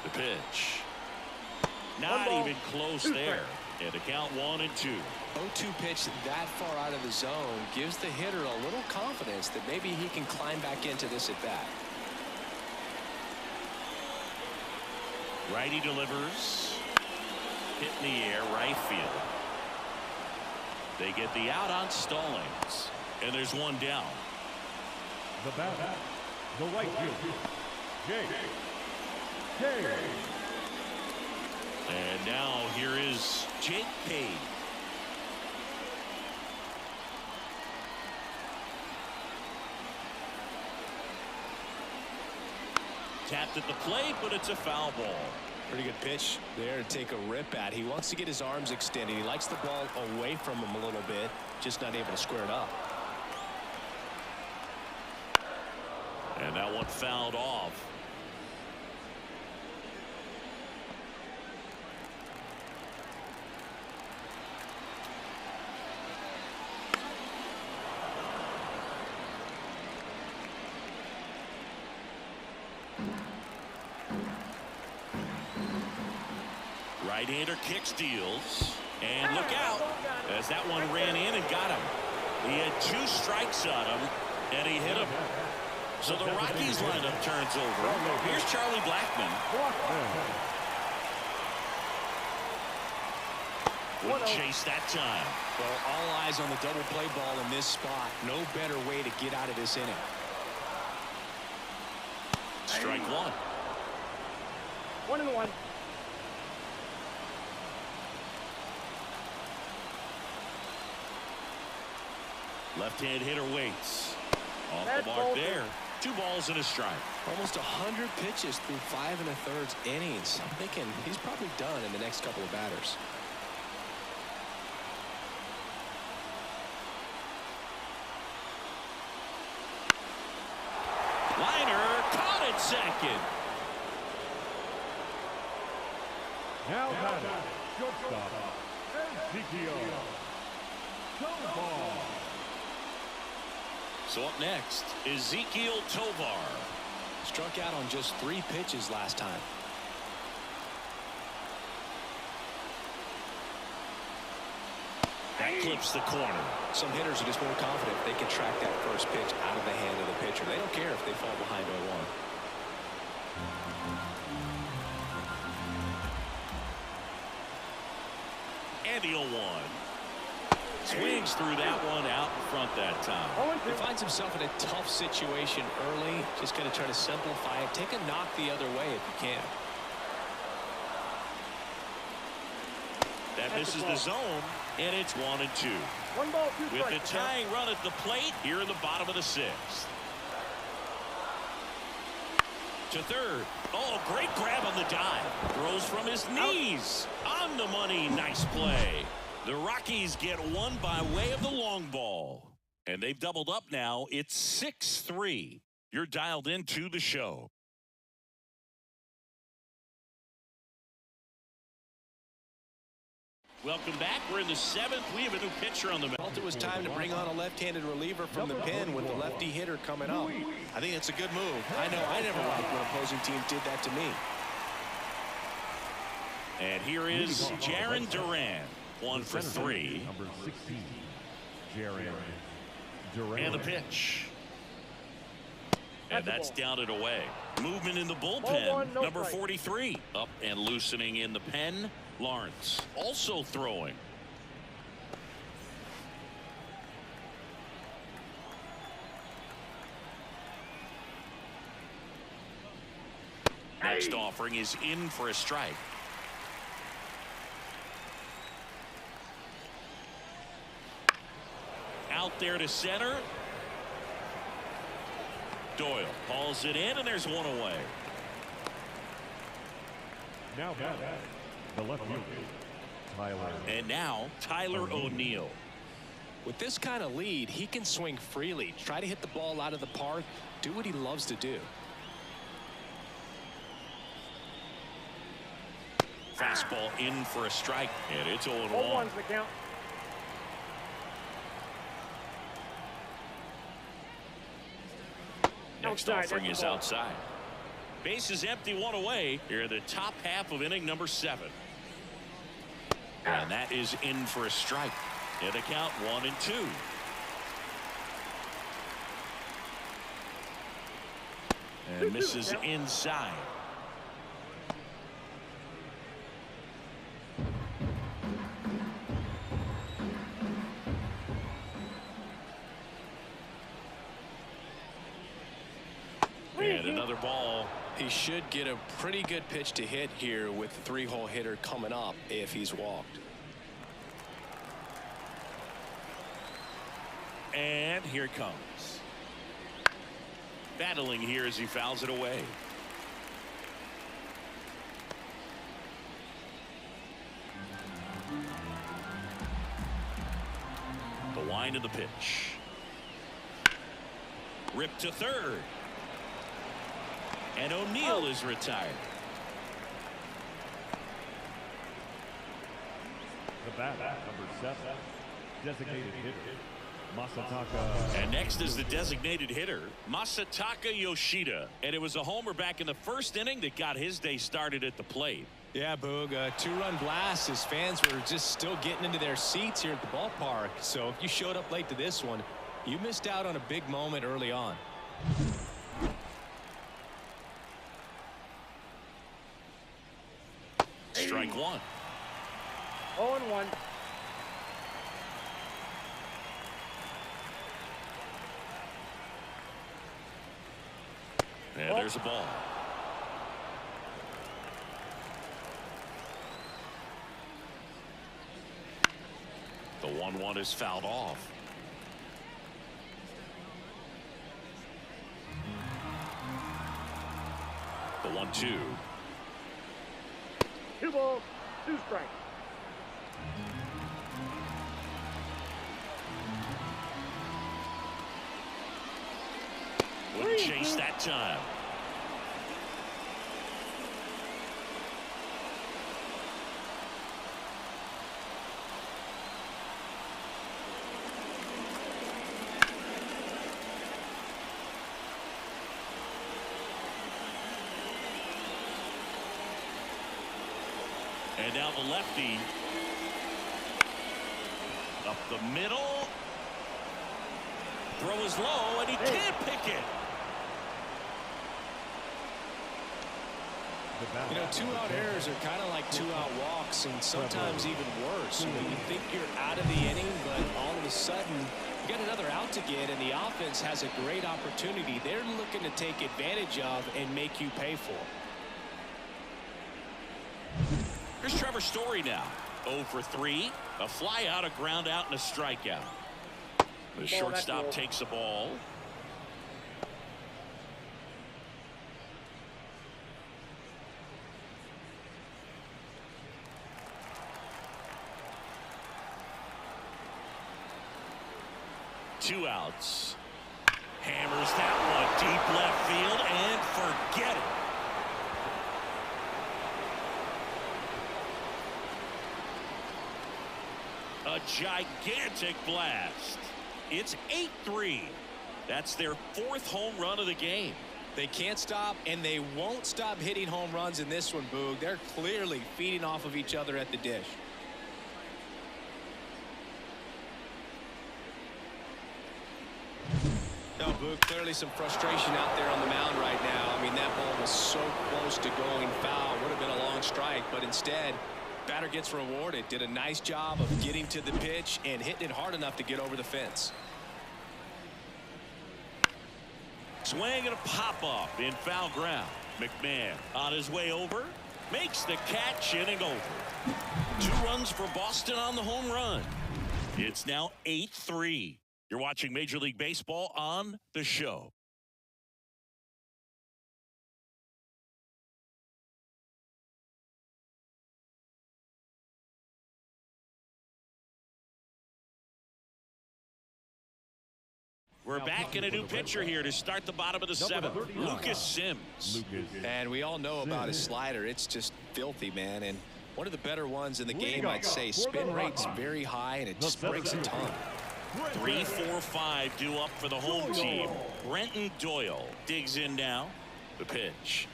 The pitch. Not even close there. And to count 1-2. 0-2 pitch that far out of the zone gives the hitter a little confidence that maybe he can climb back into this at bat. Righty delivers. Hit in the air, right field. They get the out on Stallings. And there's one down. The batter, the right fielder, Jake. And now here is Jake Cade. Tapped at the plate, but it's a foul ball. Pretty good pitch there to take a rip at. He wants to get his arms extended. He likes the ball away from him a little bit, just not able to square it up. And that one fouled off. Right-hander kicks, deals, and look out as that one ran in and got him. He had 2 strikes on him, and he hit him. So the Rockies lineup turns over. Here's Charlie Blackmon. Wouldn't chase that time. Well, all eyes on the double play ball in this spot. No better way to get out of this inning. Strike 1. 1-1. Left-hand hitter waits. Off the mark there. 2 balls and a strike. Almost 100 pitches through 5 1/3 innings. I'm thinking he's probably done in the next couple of batters. Liner caught at second. Now batter, shortstop, Ezekiel Tovar. So up next, Ezekiel Tovar. Struck out on just 3 pitches last time. That clips the corner. Some hitters are just more confident they can track that first pitch out of the hand of the pitcher. They don't care if they fall behind 0-1. And the 0-1. Swings through that one out in front that time. He finds himself in a tough situation early. Just going to try to simplify it. Take a knock the other way if you can. That misses the zone, and it's 1-2. 1 ball, 2 strikes. With the tying run at the plate here in the bottom of the 6th. To third. Oh, great grab on the dive. Throws from his knees. On the money. Nice play. The Rockies get one by way of the long ball. And they've doubled up now. It's 6-3. You're dialed into the show. Welcome back. We're in the 7th. We have a new pitcher on the mound. Felt it was time to bring on a left-handed reliever from the pen with the lefty hitter coming up. I think it's a good move. I know I never liked when opposing teams did that to me. And here is Jarren Duran, 1 for 3. Number 16, Jarren Duran. And the pitch. And that's down and away. Movement in the bullpen. Number 43 up and loosening in the pen. Lawrence also throwing. Next offering is in for a strike. Out there to center. Doyle hauls it in, and there's one away. Now batting, the left fielder, Tyler. And now Tyler O'Neill. With this kind of lead, he can swing freely, try to hit the ball out of the park, do what he loves to do. Fastball in for a strike, and it's 0-1. 0-1's the count. Next offering is outside. Base is empty, 1 away. Here in the top half of inning number 7. And that is in for a strike. In the count 1-2. And misses inside. And another ball. He should get a pretty good pitch to hit here with the 3-hole hitter coming up if he's walked. And here it comes. Battling here as he fouls it away. The wind of the pitch. Ripped to third. And O'Neill is retired. The batter, number 7, designated hitter, Masataka. And next is the designated hitter, Masataka Yoshida. And it was a homer back in the first inning that got his day started at the plate. Yeah, Boog, a 2-run blast. His fans were just still getting into their seats here at the ballpark. So if you showed up late to this one, you missed out on a big moment early on. Strike 1. 0-1. And there's a ball. The 1-1 is fouled off. The 1-2. 2 balls, 2 strikes. Wouldn't chase that time. And now the lefty up the middle. Throw is low, and he can't pick it. You know, 2-out errors are kind of like 2-out walks, and sometimes even worse. You know, you think you're out of the inning, but all of a sudden you got another out to get, and the offense has a great opportunity they're looking to take advantage of and make you pay for. Here's Trevor Story now. 0 for 3. A fly out, a ground out, and a strikeout. The shortstop takes the ball. Two outs. Hammers that one deep left field and forget it. A gigantic blast. It's 8-3. That's their 4th home run of the game. They can't stop, and they won't stop hitting home runs in this one, Boog. They're clearly feeding off of each other at the dish. No, Boog, clearly some frustration out there on the mound right now. I mean, that ball was so close to going foul. Would have been a long strike, but instead, batter gets rewarded. Did a nice job of getting to the pitch and hitting it hard enough to get over the fence. Swing and a pop-up in foul ground. McMahon on his way over. Makes the catch, inning over. 2 runs for Boston on the home run. It's now 8-3. You're watching Major League Baseball on The Show. We're back in a new pitcher here to start the bottom of the 7th. Lucas Sims. And we all know about his slider. It's just filthy, man. And one of the better ones in the game, I'd say. Spin rate's very high, and it just breaks a ton. 3-4-5 due up for the home team. Brenton Doyle digs in now. The pitch.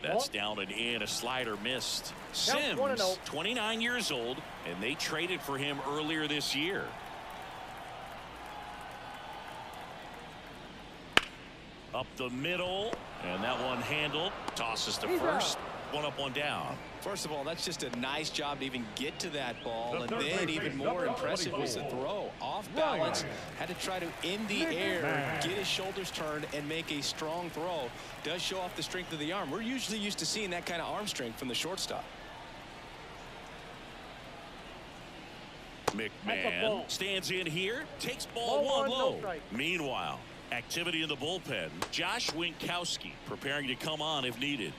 That's down and in. A slider missed. Sims, 29 years old, and they traded for him earlier this year. Up the middle, and that one handled. Tosses to first. 1 up, 1 down. First of all, that's just a nice job to even get to that ball, and then even more impressive was the throw. Off balance, had to try to in the air, get his shoulders turned, and make a strong throw. Does show off the strength of the arm. We're usually used to seeing that kind of arm strength from the shortstop. McMahon stands in here, takes ball 1 low. Meanwhile, activity in the bullpen. Josh Winkowski preparing to come on if needed.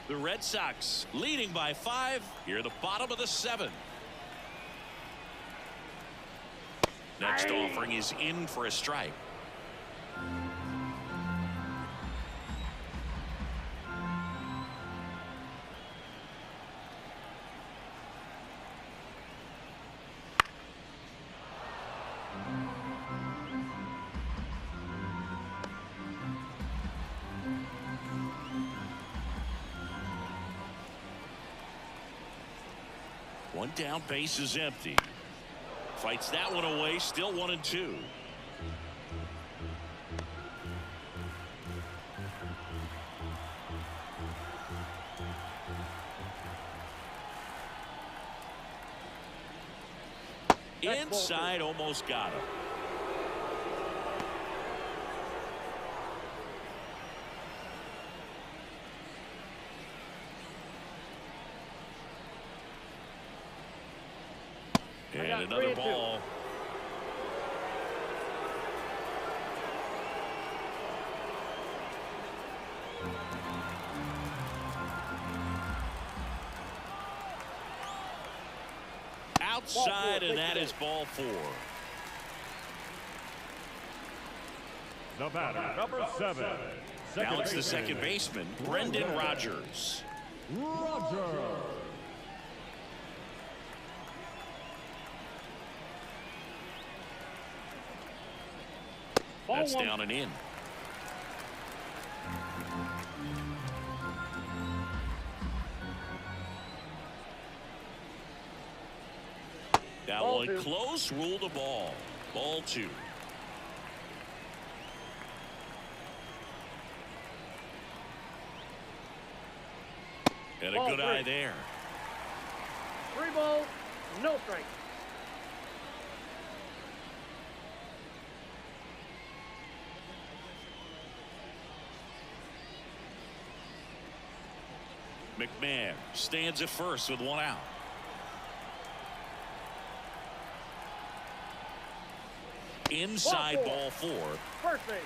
The Red Sox leading by 5 here at the bottom of the 7th. Next offering is in for a strike. One down, base is empty. Fights that one away, still 1-2. Inside, almost got him. And another ball. Outside, and that is ball 4. The batter, number 7. Now it's the second baseman, Brendan Rodgers. That's down and in. That one close, rule the ball. Ball 2. And a good eye there. 3 balls, no strike. McMahon stands at first with 1 out. Inside, ball 4. First base.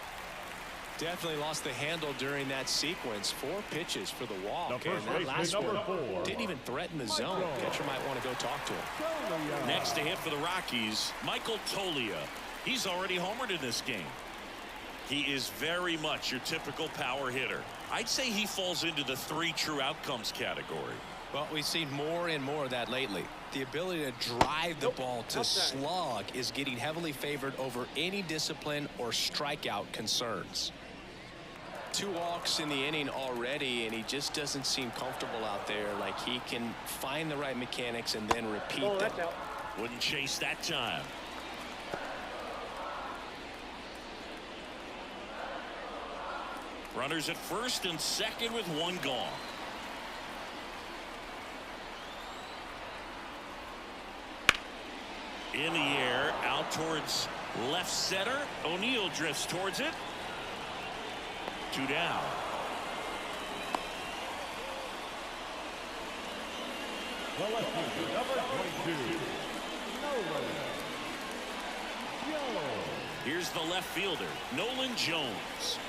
Definitely lost the handle during that sequence. 4 pitches for the walk, and that last one didn't even threaten the zone. Catcher might want to go talk to him. Next to hit for the Rockies, Michael Toglia. He's already homered in this game. He is very much your typical power hitter. I'd say he falls into the 3 true outcomes category. Well, we've seen more and more of that lately. The ability to drive the ball to slug is getting heavily favored over any discipline or strikeout concerns. 2 walks in the inning already, and he just doesn't seem comfortable out there. Like he can find the right mechanics and then repeat them. Wouldn't chase that time. Runners at first and second with 1 gone. In the air, out towards left center. O'Neill drifts towards it. 2 down. The left fielder, number 22. Here's the left fielder, Nolan Jones.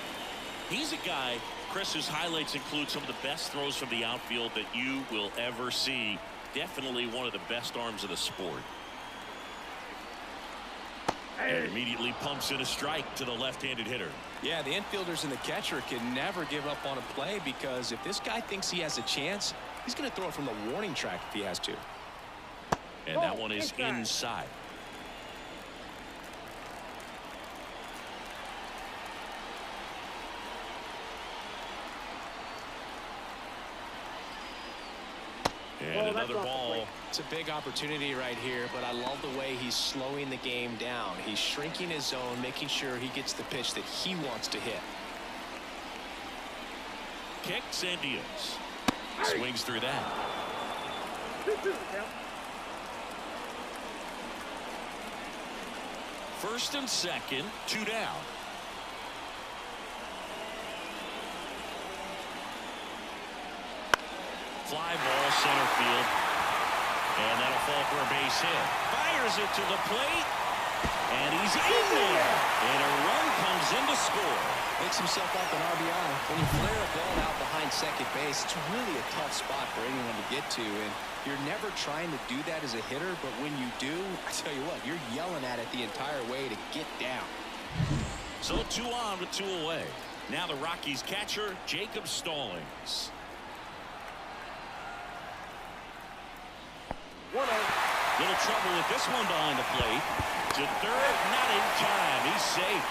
He's a guy, Chris, whose highlights include some of the best throws from the outfield that you will ever see. Definitely one of the best arms of the sport. And immediately pumps in a strike to the left-handed hitter. Yeah, the infielders and the catcher can never give up on a play, because if this guy thinks he has a chance, he's going to throw it from the warning track if he has to. And that one is inside. And another ball. It's a big opportunity right here, but I love the way he's slowing the game down. He's shrinking his zone, making sure he gets the pitch that he wants to hit. Kicks and deals. Swings through that. First and second, 2 down. Fly ball center field. And that'll fall for a base hit. Fires it to the plate. And he's in there. And a run comes in to score. Makes himself up an RBI. When you flare a ball out behind second base, it's really a tough spot for anyone to get to. And you're never trying to do that as a hitter. But when you do, I tell you what, you're yelling at it the entire way to get down. So 2 on with 2 away. Now the Rockies catcher, Jacob Stallings. 1-0. Little trouble with this one behind the plate. To third, not in time. He's safe.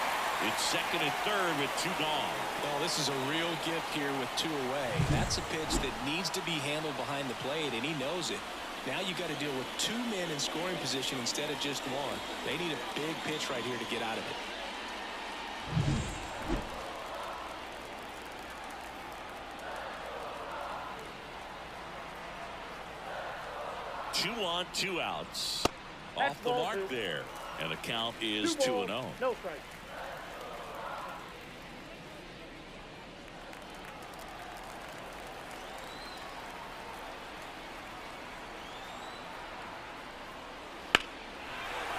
It's second and third with 2 gone. Well, this is a real gift here with 2 away. That's a pitch that needs to be handled behind the plate, and he knows it. Now you got to deal with 2 men in scoring position instead of just 1. They need a big pitch right here to get out of it. 2 on, 2 outs. Off the mark there. And the count is 2-0. No strike.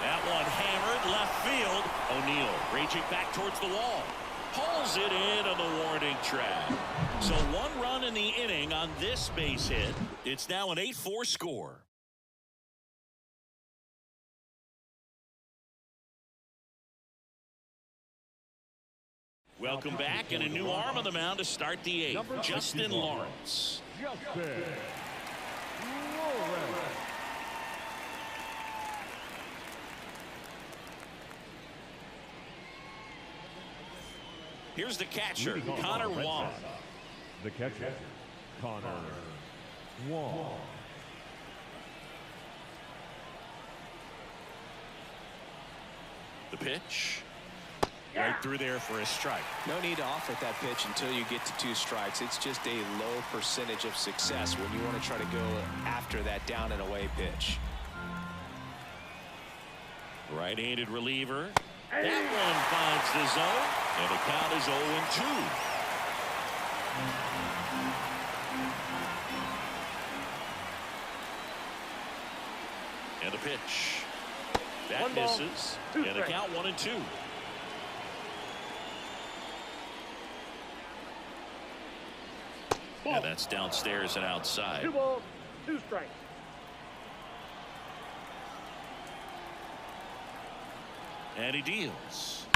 That one hammered left field. O'Neill raging back towards the wall. Pulls it in on the warning track. So 1 run in the inning on this base hit. It's now an 8-4 score. Welcome back, and a new arm on the mound to start the 8th. Justin Lawrence. Here's the catcher, Connor Wong. The catcher, Connor Wong. The pitch. Right through there for a strike. No need to offer that pitch until you get to 2 strikes. It's just a low percentage of success when you want to try to go after that down and away pitch. Right-handed reliever. That one finds the zone, and the count is 0-2. And the pitch. That misses, and the count 1-2. And that's downstairs and outside. 2 balls, 2 strikes. And he deals.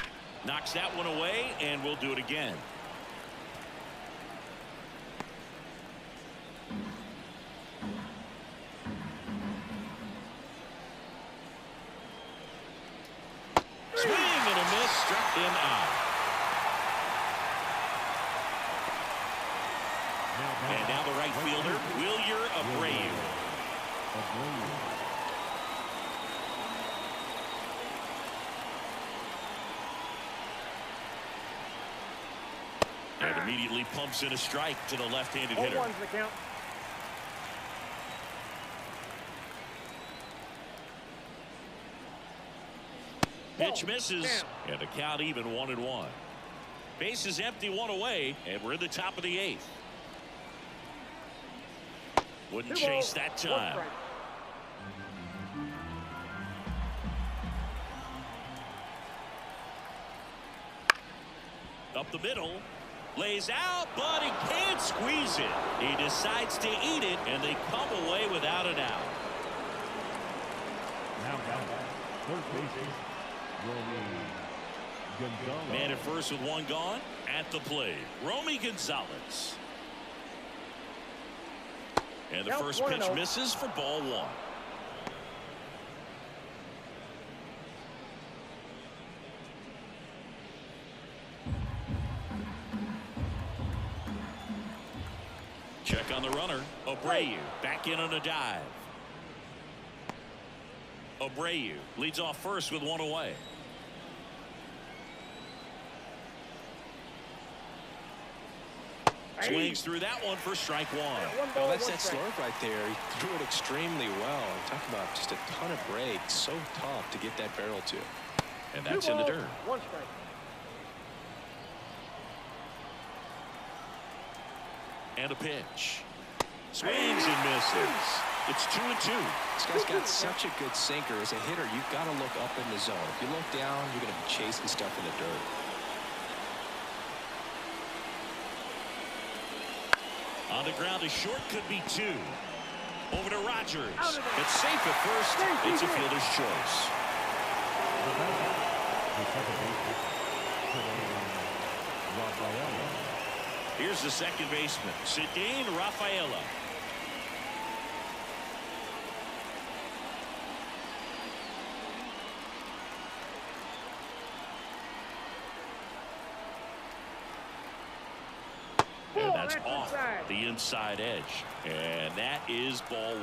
Knocks that one away, and we'll do it again. And immediately pumps in a strike to the left-handed hitter. 0-1's the count. Pitch misses, and the count even 1-1. Base is empty, one away, and we're in the top of the 8th. Wouldn't chase that time. Up the middle, lays out, but he can't squeeze it. He decides to eat it, and they come away without an out. Now down. Third baseman, Romy Gonzalez. Man at first with one gone. At the plate, Romy Gonzalez. And the first pitch misses for ball 1. Check on the runner. Abreu back in on a dive. Abreu leads off first with one away. Swings through that one for strike 1. Oh, that's that slurve right there. He threw it extremely well. Talk about just a ton of breaks. So tough to get that barrel to. And that's in the dirt. 1 strike. And a pitch. Swings and misses. It's 2-2. This guy's got such a good sinker. As a hitter, you've got to look up in the zone. If you look down, you're going to be chasing stuff in the dirt. On the ground, a short could be 2. Over to Rogers. It's safe at first. It's a fielder's choice. Here's the second baseman, Cedane Rafaela. And that's off the inside edge. And that is ball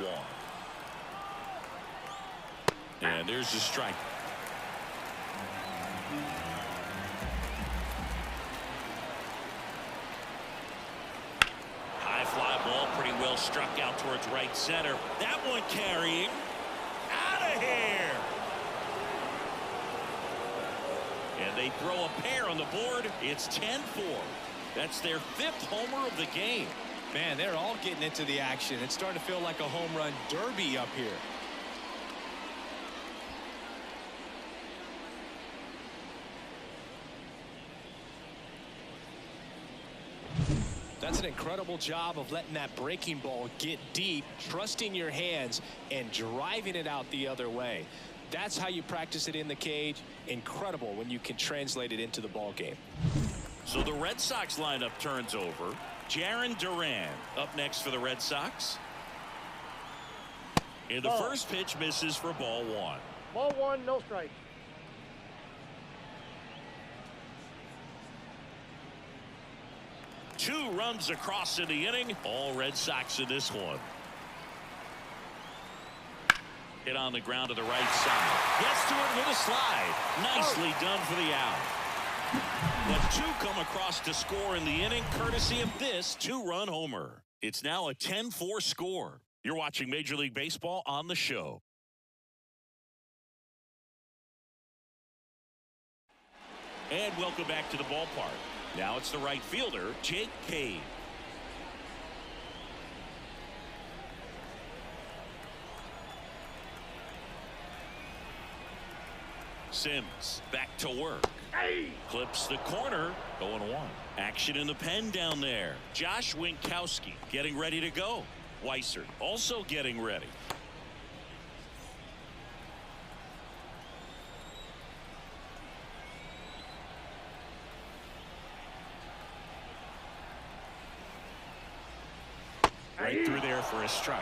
1. And there's the strike. High fly ball, pretty well struck out towards right center. That one carrying. Out of here. And they throw a pair on the board. It's 10-4. That's their 5th homer of the game. Man, they're all getting into the action. It's starting to feel like a home run derby up here. That's an incredible job of letting that breaking ball get deep, trusting your hands, and driving it out the other way. That's how you practice it in the cage. Incredible when you can translate it into the ball game. So the Red Sox lineup turns over. Jarren Duran up next for the Red Sox. And the first pitch misses for ball 1. Ball 1, no strike. Two runs across in the inning. All Red Sox in this one. Hit on the ground to the right side. Gets to it with a slide. Nicely done for the out. But 2 come across to score in the inning, courtesy of this 2-run homer. It's now a 10-4 score. You're watching Major League Baseball on the show. And welcome back to the ballpark. Now it's the right fielder, Jake Cave. Sims back to work. Clips the corner. 0-1. Action in the pen down there. Josh Winkowski getting ready to go. Weiser also getting ready. Right through there for a strike.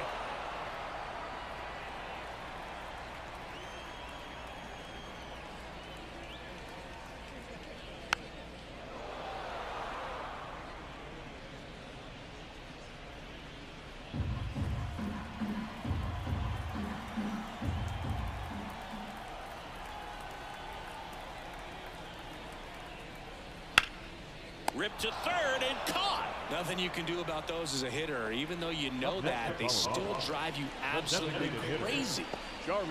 Ripped to third and caught. Nothing you can do about those as a hitter. Even though you know that, they still drive you absolutely crazy. Charlie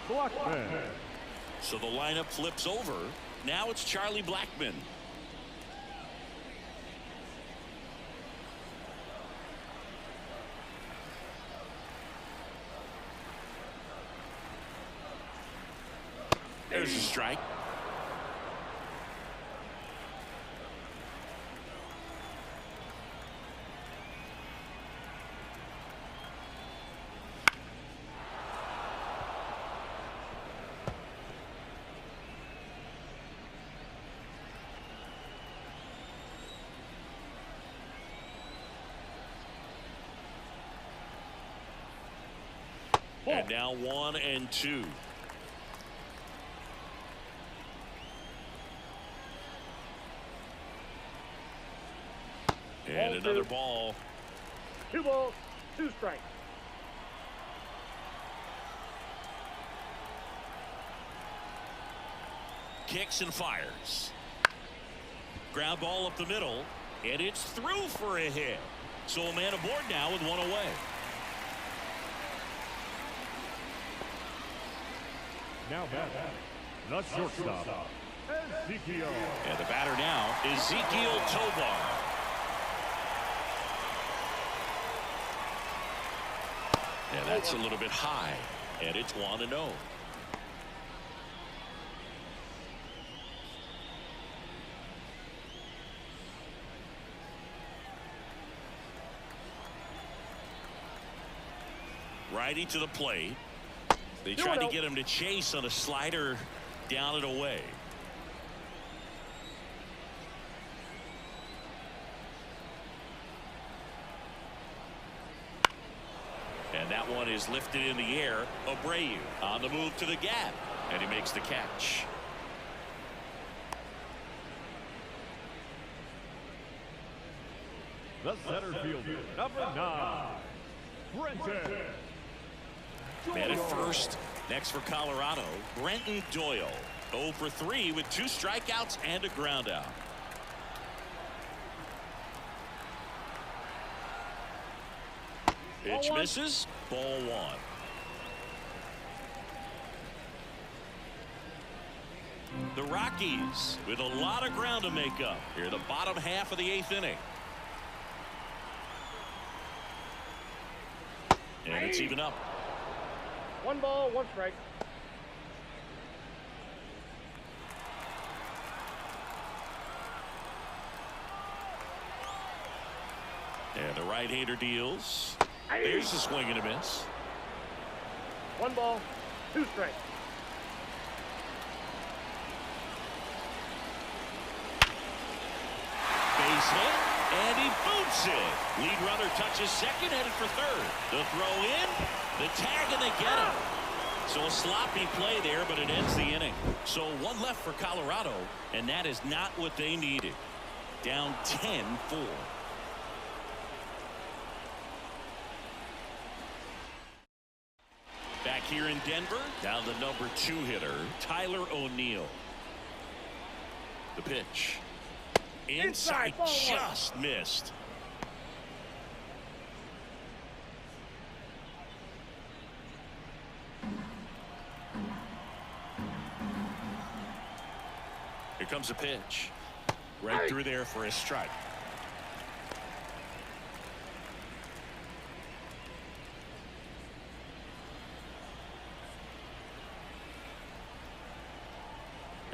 Blackman. So the lineup flips over. Now it's Charlie Blackman. There's a strike. And now 1-2. And another ball. 2 balls, 2 strikes. Kicks and fires. Ground ball up the middle, and it's through for a hit. So a man aboard now with 1 away. Now batting, the shortstop, Ezekiel. And the batter now, Ezekiel Tovar. And that's a little bit high, and it's 1-0. Righty to the plate. They tried to get him to chase on a slider down and away. And that one is lifted in the air. Abreu on the move to the gap, and he makes the catch. The center fielder, number 9, Brenton. Man at first. Next for Colorado, Brenton Doyle. 0 for 3 with 2 strikeouts and a ground out. Pitch misses. Ball 1. The Rockies with a lot of ground to make up here, the bottom half of the 8th inning. And it's even up. 1 ball, 1 strike. And the right-hander deals. There's a swing and a miss. 1 ball, 2 strikes. Base hit, and he boots it. Lead runner touches second, headed for third. The throw in, the tag, and they get him. So a sloppy play there, but it ends the inning. So 1 left for Colorado, and that is not what they needed. Down 10-4. Back here in Denver, down the number 2 hitter, Tyler O'Neill. The pitch. Inside, just missed. Here comes a pitch. Right through there for a strike.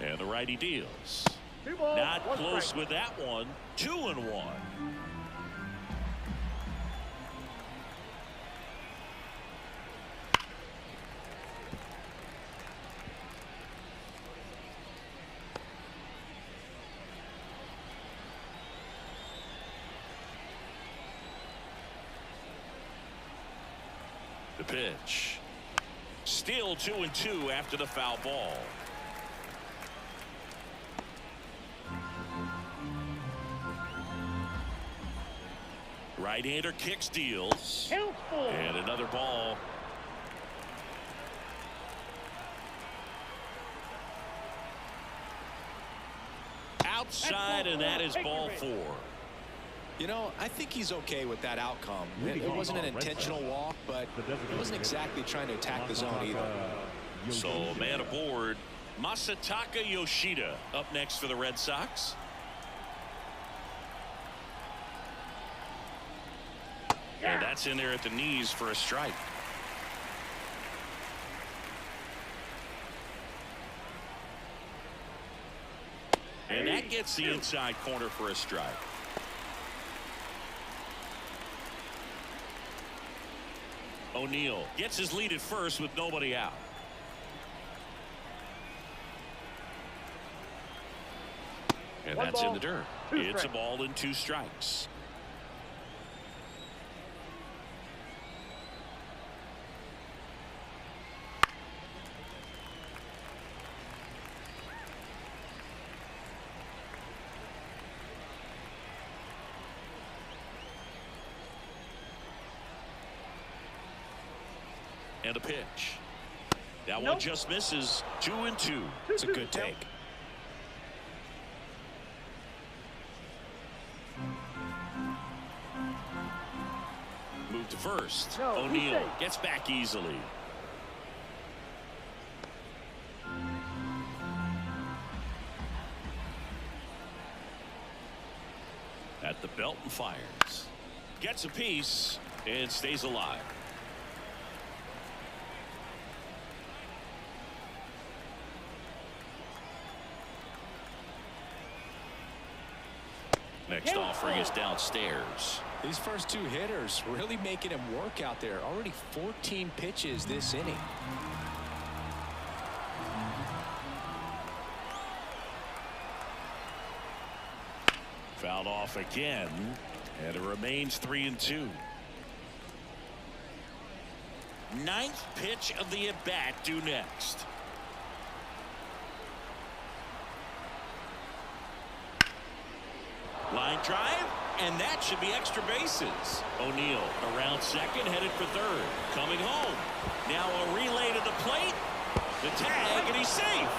And the righty deals. 2 balls, Not 1 close strike. with that one. 2-1. The pitch. Still 2-2 after the foul ball. Right-hander kicks, deals. And another ball. outside, and that is ball 4. You know, I think he's okay with that outcome. It wasn't an intentional walk, but he wasn't exactly trying to attack the zone either. So, man aboard. Masataka Yoshida up next for the Red Sox. And that's in there at the knees for a strike. And that gets the inside corner for a strike. O'Neill gets his lead at first with nobody out. And that's in the dirt. It's a ball and 2 strikes. And a pitch. That one just misses. 2-2. It's a good take. Move to first. O'Neill gets back easily. At the belt and fires. Gets a piece and stays alive. Next offering is downstairs. These first 2 hitters really making him work out there. Already 14 pitches this inning. Fouled off again, and it remains 3-2. 9th pitch of the at-bat due next. Line drive, and that should be extra bases. O'Neill around second, headed for third. Coming home. Now a relay to the plate. The tag, and he's safe.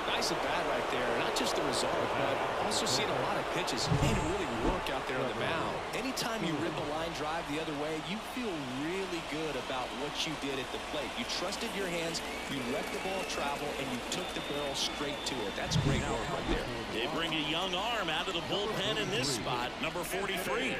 Nice at bat right there. Not just the result, but also seeing a lot of pitches. Made him really work out there on the mound. Anytime you rip a line drive the other way, you feel really good about what you did at the plate. You trusted your hands, you let the ball travel, and you took the barrel straight to it. That's great work right there. They bring a young arm out of the bullpen in this spot, number 43.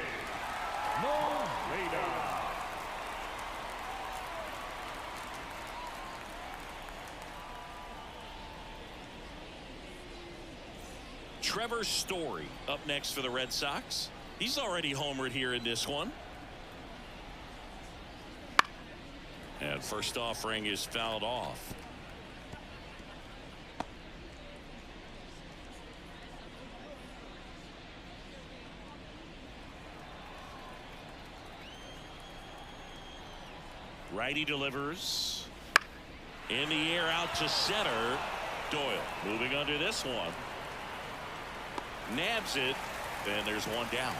Trevor Story up next for the Red Sox. He's already homered here in this one. And first offering is fouled off. Righty delivers. In the air out to center. Doyle moving under this one. Nabs it, and there's one down.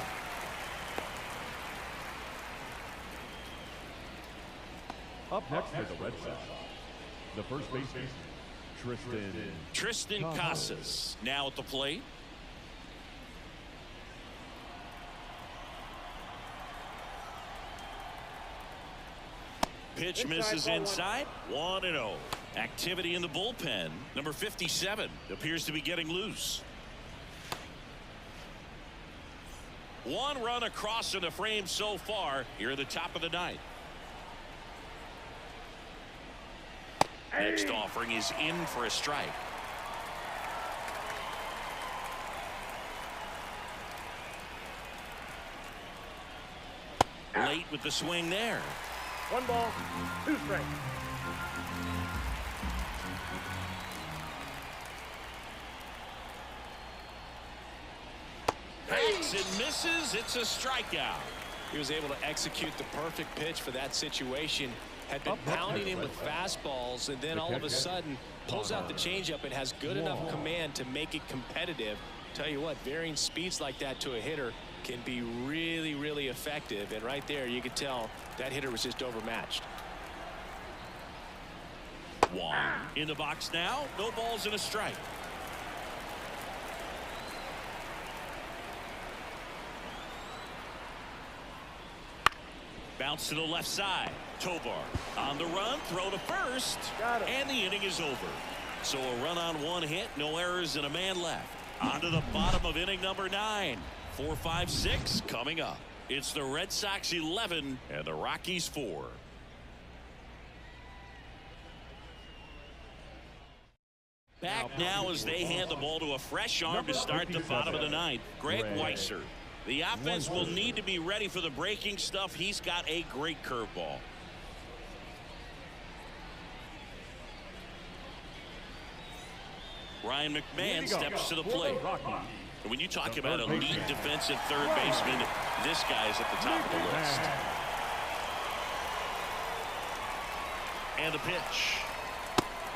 Up next for the Red Sox, the first baseman, Tristan Casas now at the plate. Pitch misses inside. 1-0. Activity in the bullpen. Number 57 appears to be getting loose. 1 run across in the frame so far here at the top of the 9th. Next offering is in for a strike. Late with the swing there. 1 ball, 2 strikes. Hacks and misses. It's a strikeout. He was able to execute the perfect pitch for that situation. Had been pounding him with fastballs, and then all of a sudden pulls out the changeup and has good enough command to make it competitive. Tell you what, varying speeds like that to a hitter can be really, really effective. And right there, you could tell that hitter was just overmatched. 1 in the box now. No balls and a strike. Bounce to the left side. Tovar on the run. Throw to first. And the inning is over. So a run on one hit. No errors and a man left. On to the bottom of inning number 9. 4, 5, 6 coming up. It's the Red Sox 11 and the Rockies 4. Back now as they hand the ball to a fresh arm to start the bottom of the 9th. Greg Weiser. The offense will need to be ready for the breaking stuff. He's got a great curveball. Ryan McMahon steps to the plate. And when you talk about elite defensive third baseman, this guy's at the top of the list. And the pitch.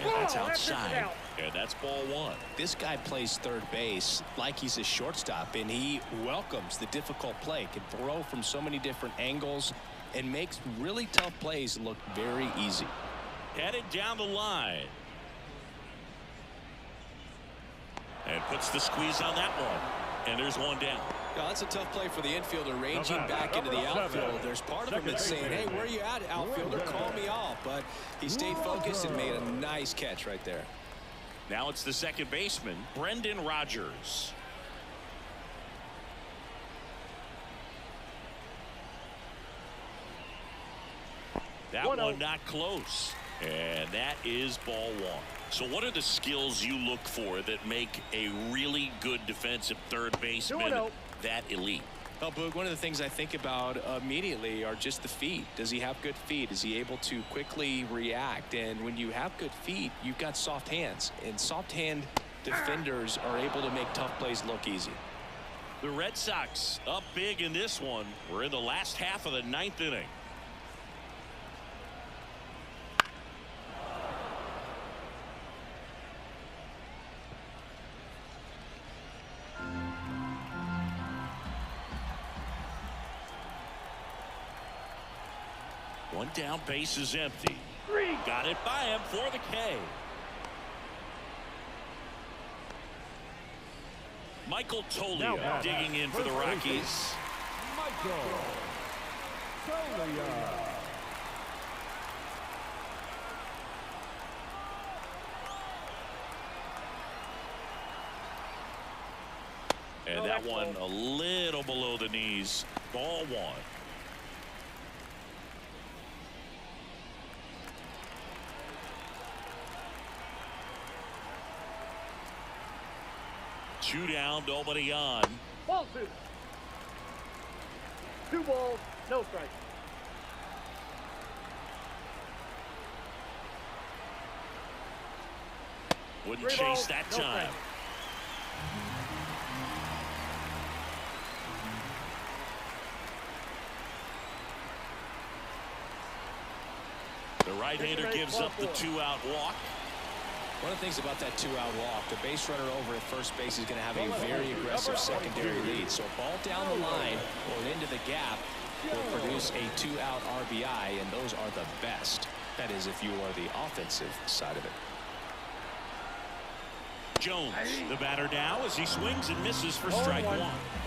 And that's outside. And that's ball 1. This guy plays third base like he's a shortstop, and he welcomes the difficult play. Can throw from so many different angles and makes really tough plays look very easy. Headed down the line. And puts the squeeze on that one. And there's one down. Now, that's a tough play for the infielder ranging back into the outfield. There's part of him that's saying, hey, where are you at, outfielder? Call me off. But he stayed focused and made a nice catch right there. Now it's the second baseman, Brendan Rodgers. That one not close. And that is ball 1. So what are the skills you look for that make a really good defensive third baseman that elite? Well, Boog, one of the things I think about immediately are just the feet. Does he have good feet? Is he able to quickly react? And when you have good feet, you've got soft hands. And soft hand defenders are able to make tough plays look easy. The Red Sox up big in this one. We're in the last half of the 9th inning. One down, base is empty. Got it by him for the K. Michael Tolia digging in for the Rockies. Michael Tolia. And that one a little below the knees. Ball 1. Two down, nobody on. Ball 2. 2 balls, no strike. Wouldn't chase that time. The right-hander gives up the 2-out walk. One of the things about that 2-out walk, the base runner over at first base is going to have a very aggressive secondary lead. So a ball down the line or into the gap will produce a 2-out RBI, and those are the best. That is, if you are the offensive side of it. Jones, the batter now, as he swings and misses for strike 1.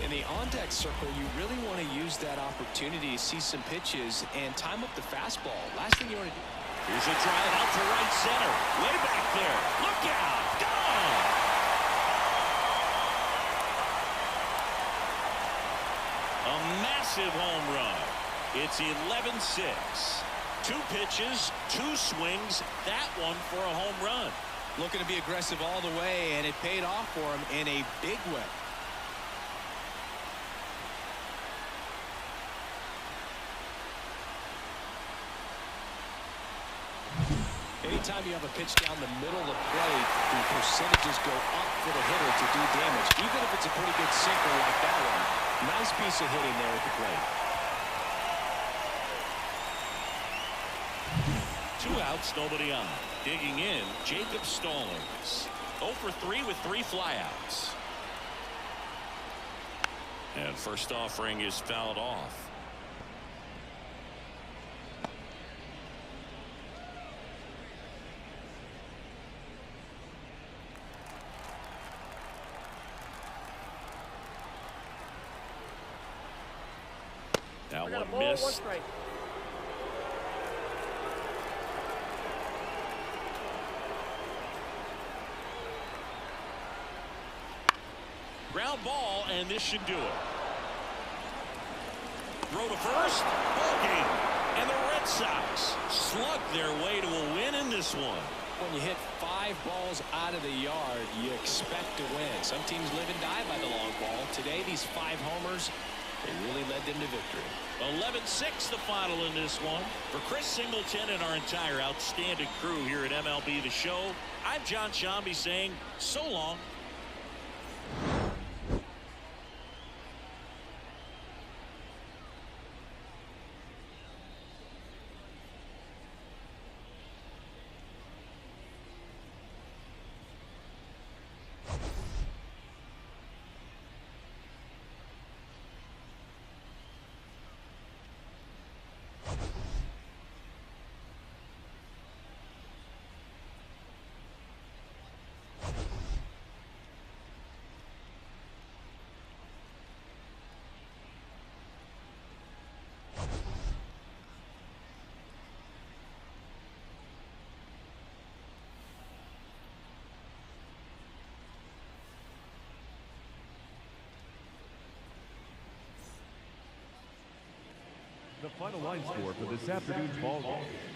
In the on-deck circle, you really want to use that opportunity to see some pitches and time up the fastball. Last thing you want to do. Here's a drive out to right center. Way back there. Look out. Gone. A massive home run. It's 11-6. 2 pitches, 2 swings. That one for a home run. Looking to be aggressive all the way, and it paid off for him in a big way. Anytime you have a pitch down the middle of the plate, the percentages go up for the hitter to do damage, even if it's a pretty good sinker like that one. Nice piece of hitting there at the plate. 2 outs, nobody on. Digging in, Jacob Stallings. 0 for 3 with 3 flyouts. And first offering is fouled off. That one missed. Ground ball, and this should do it. Throw to first. Ball game. And the Red Sox slug their way to a win in this one. When you hit 5 balls out of the yard, you expect to win. Some teams live and die by the long ball. Today, these 5 homers, they really led them to victory. 11-6 the final in this one. For Chris Singleton and our entire outstanding crew here at MLB The Show, I'm John Shambi saying so long. The final line score for this afternoon's ball game.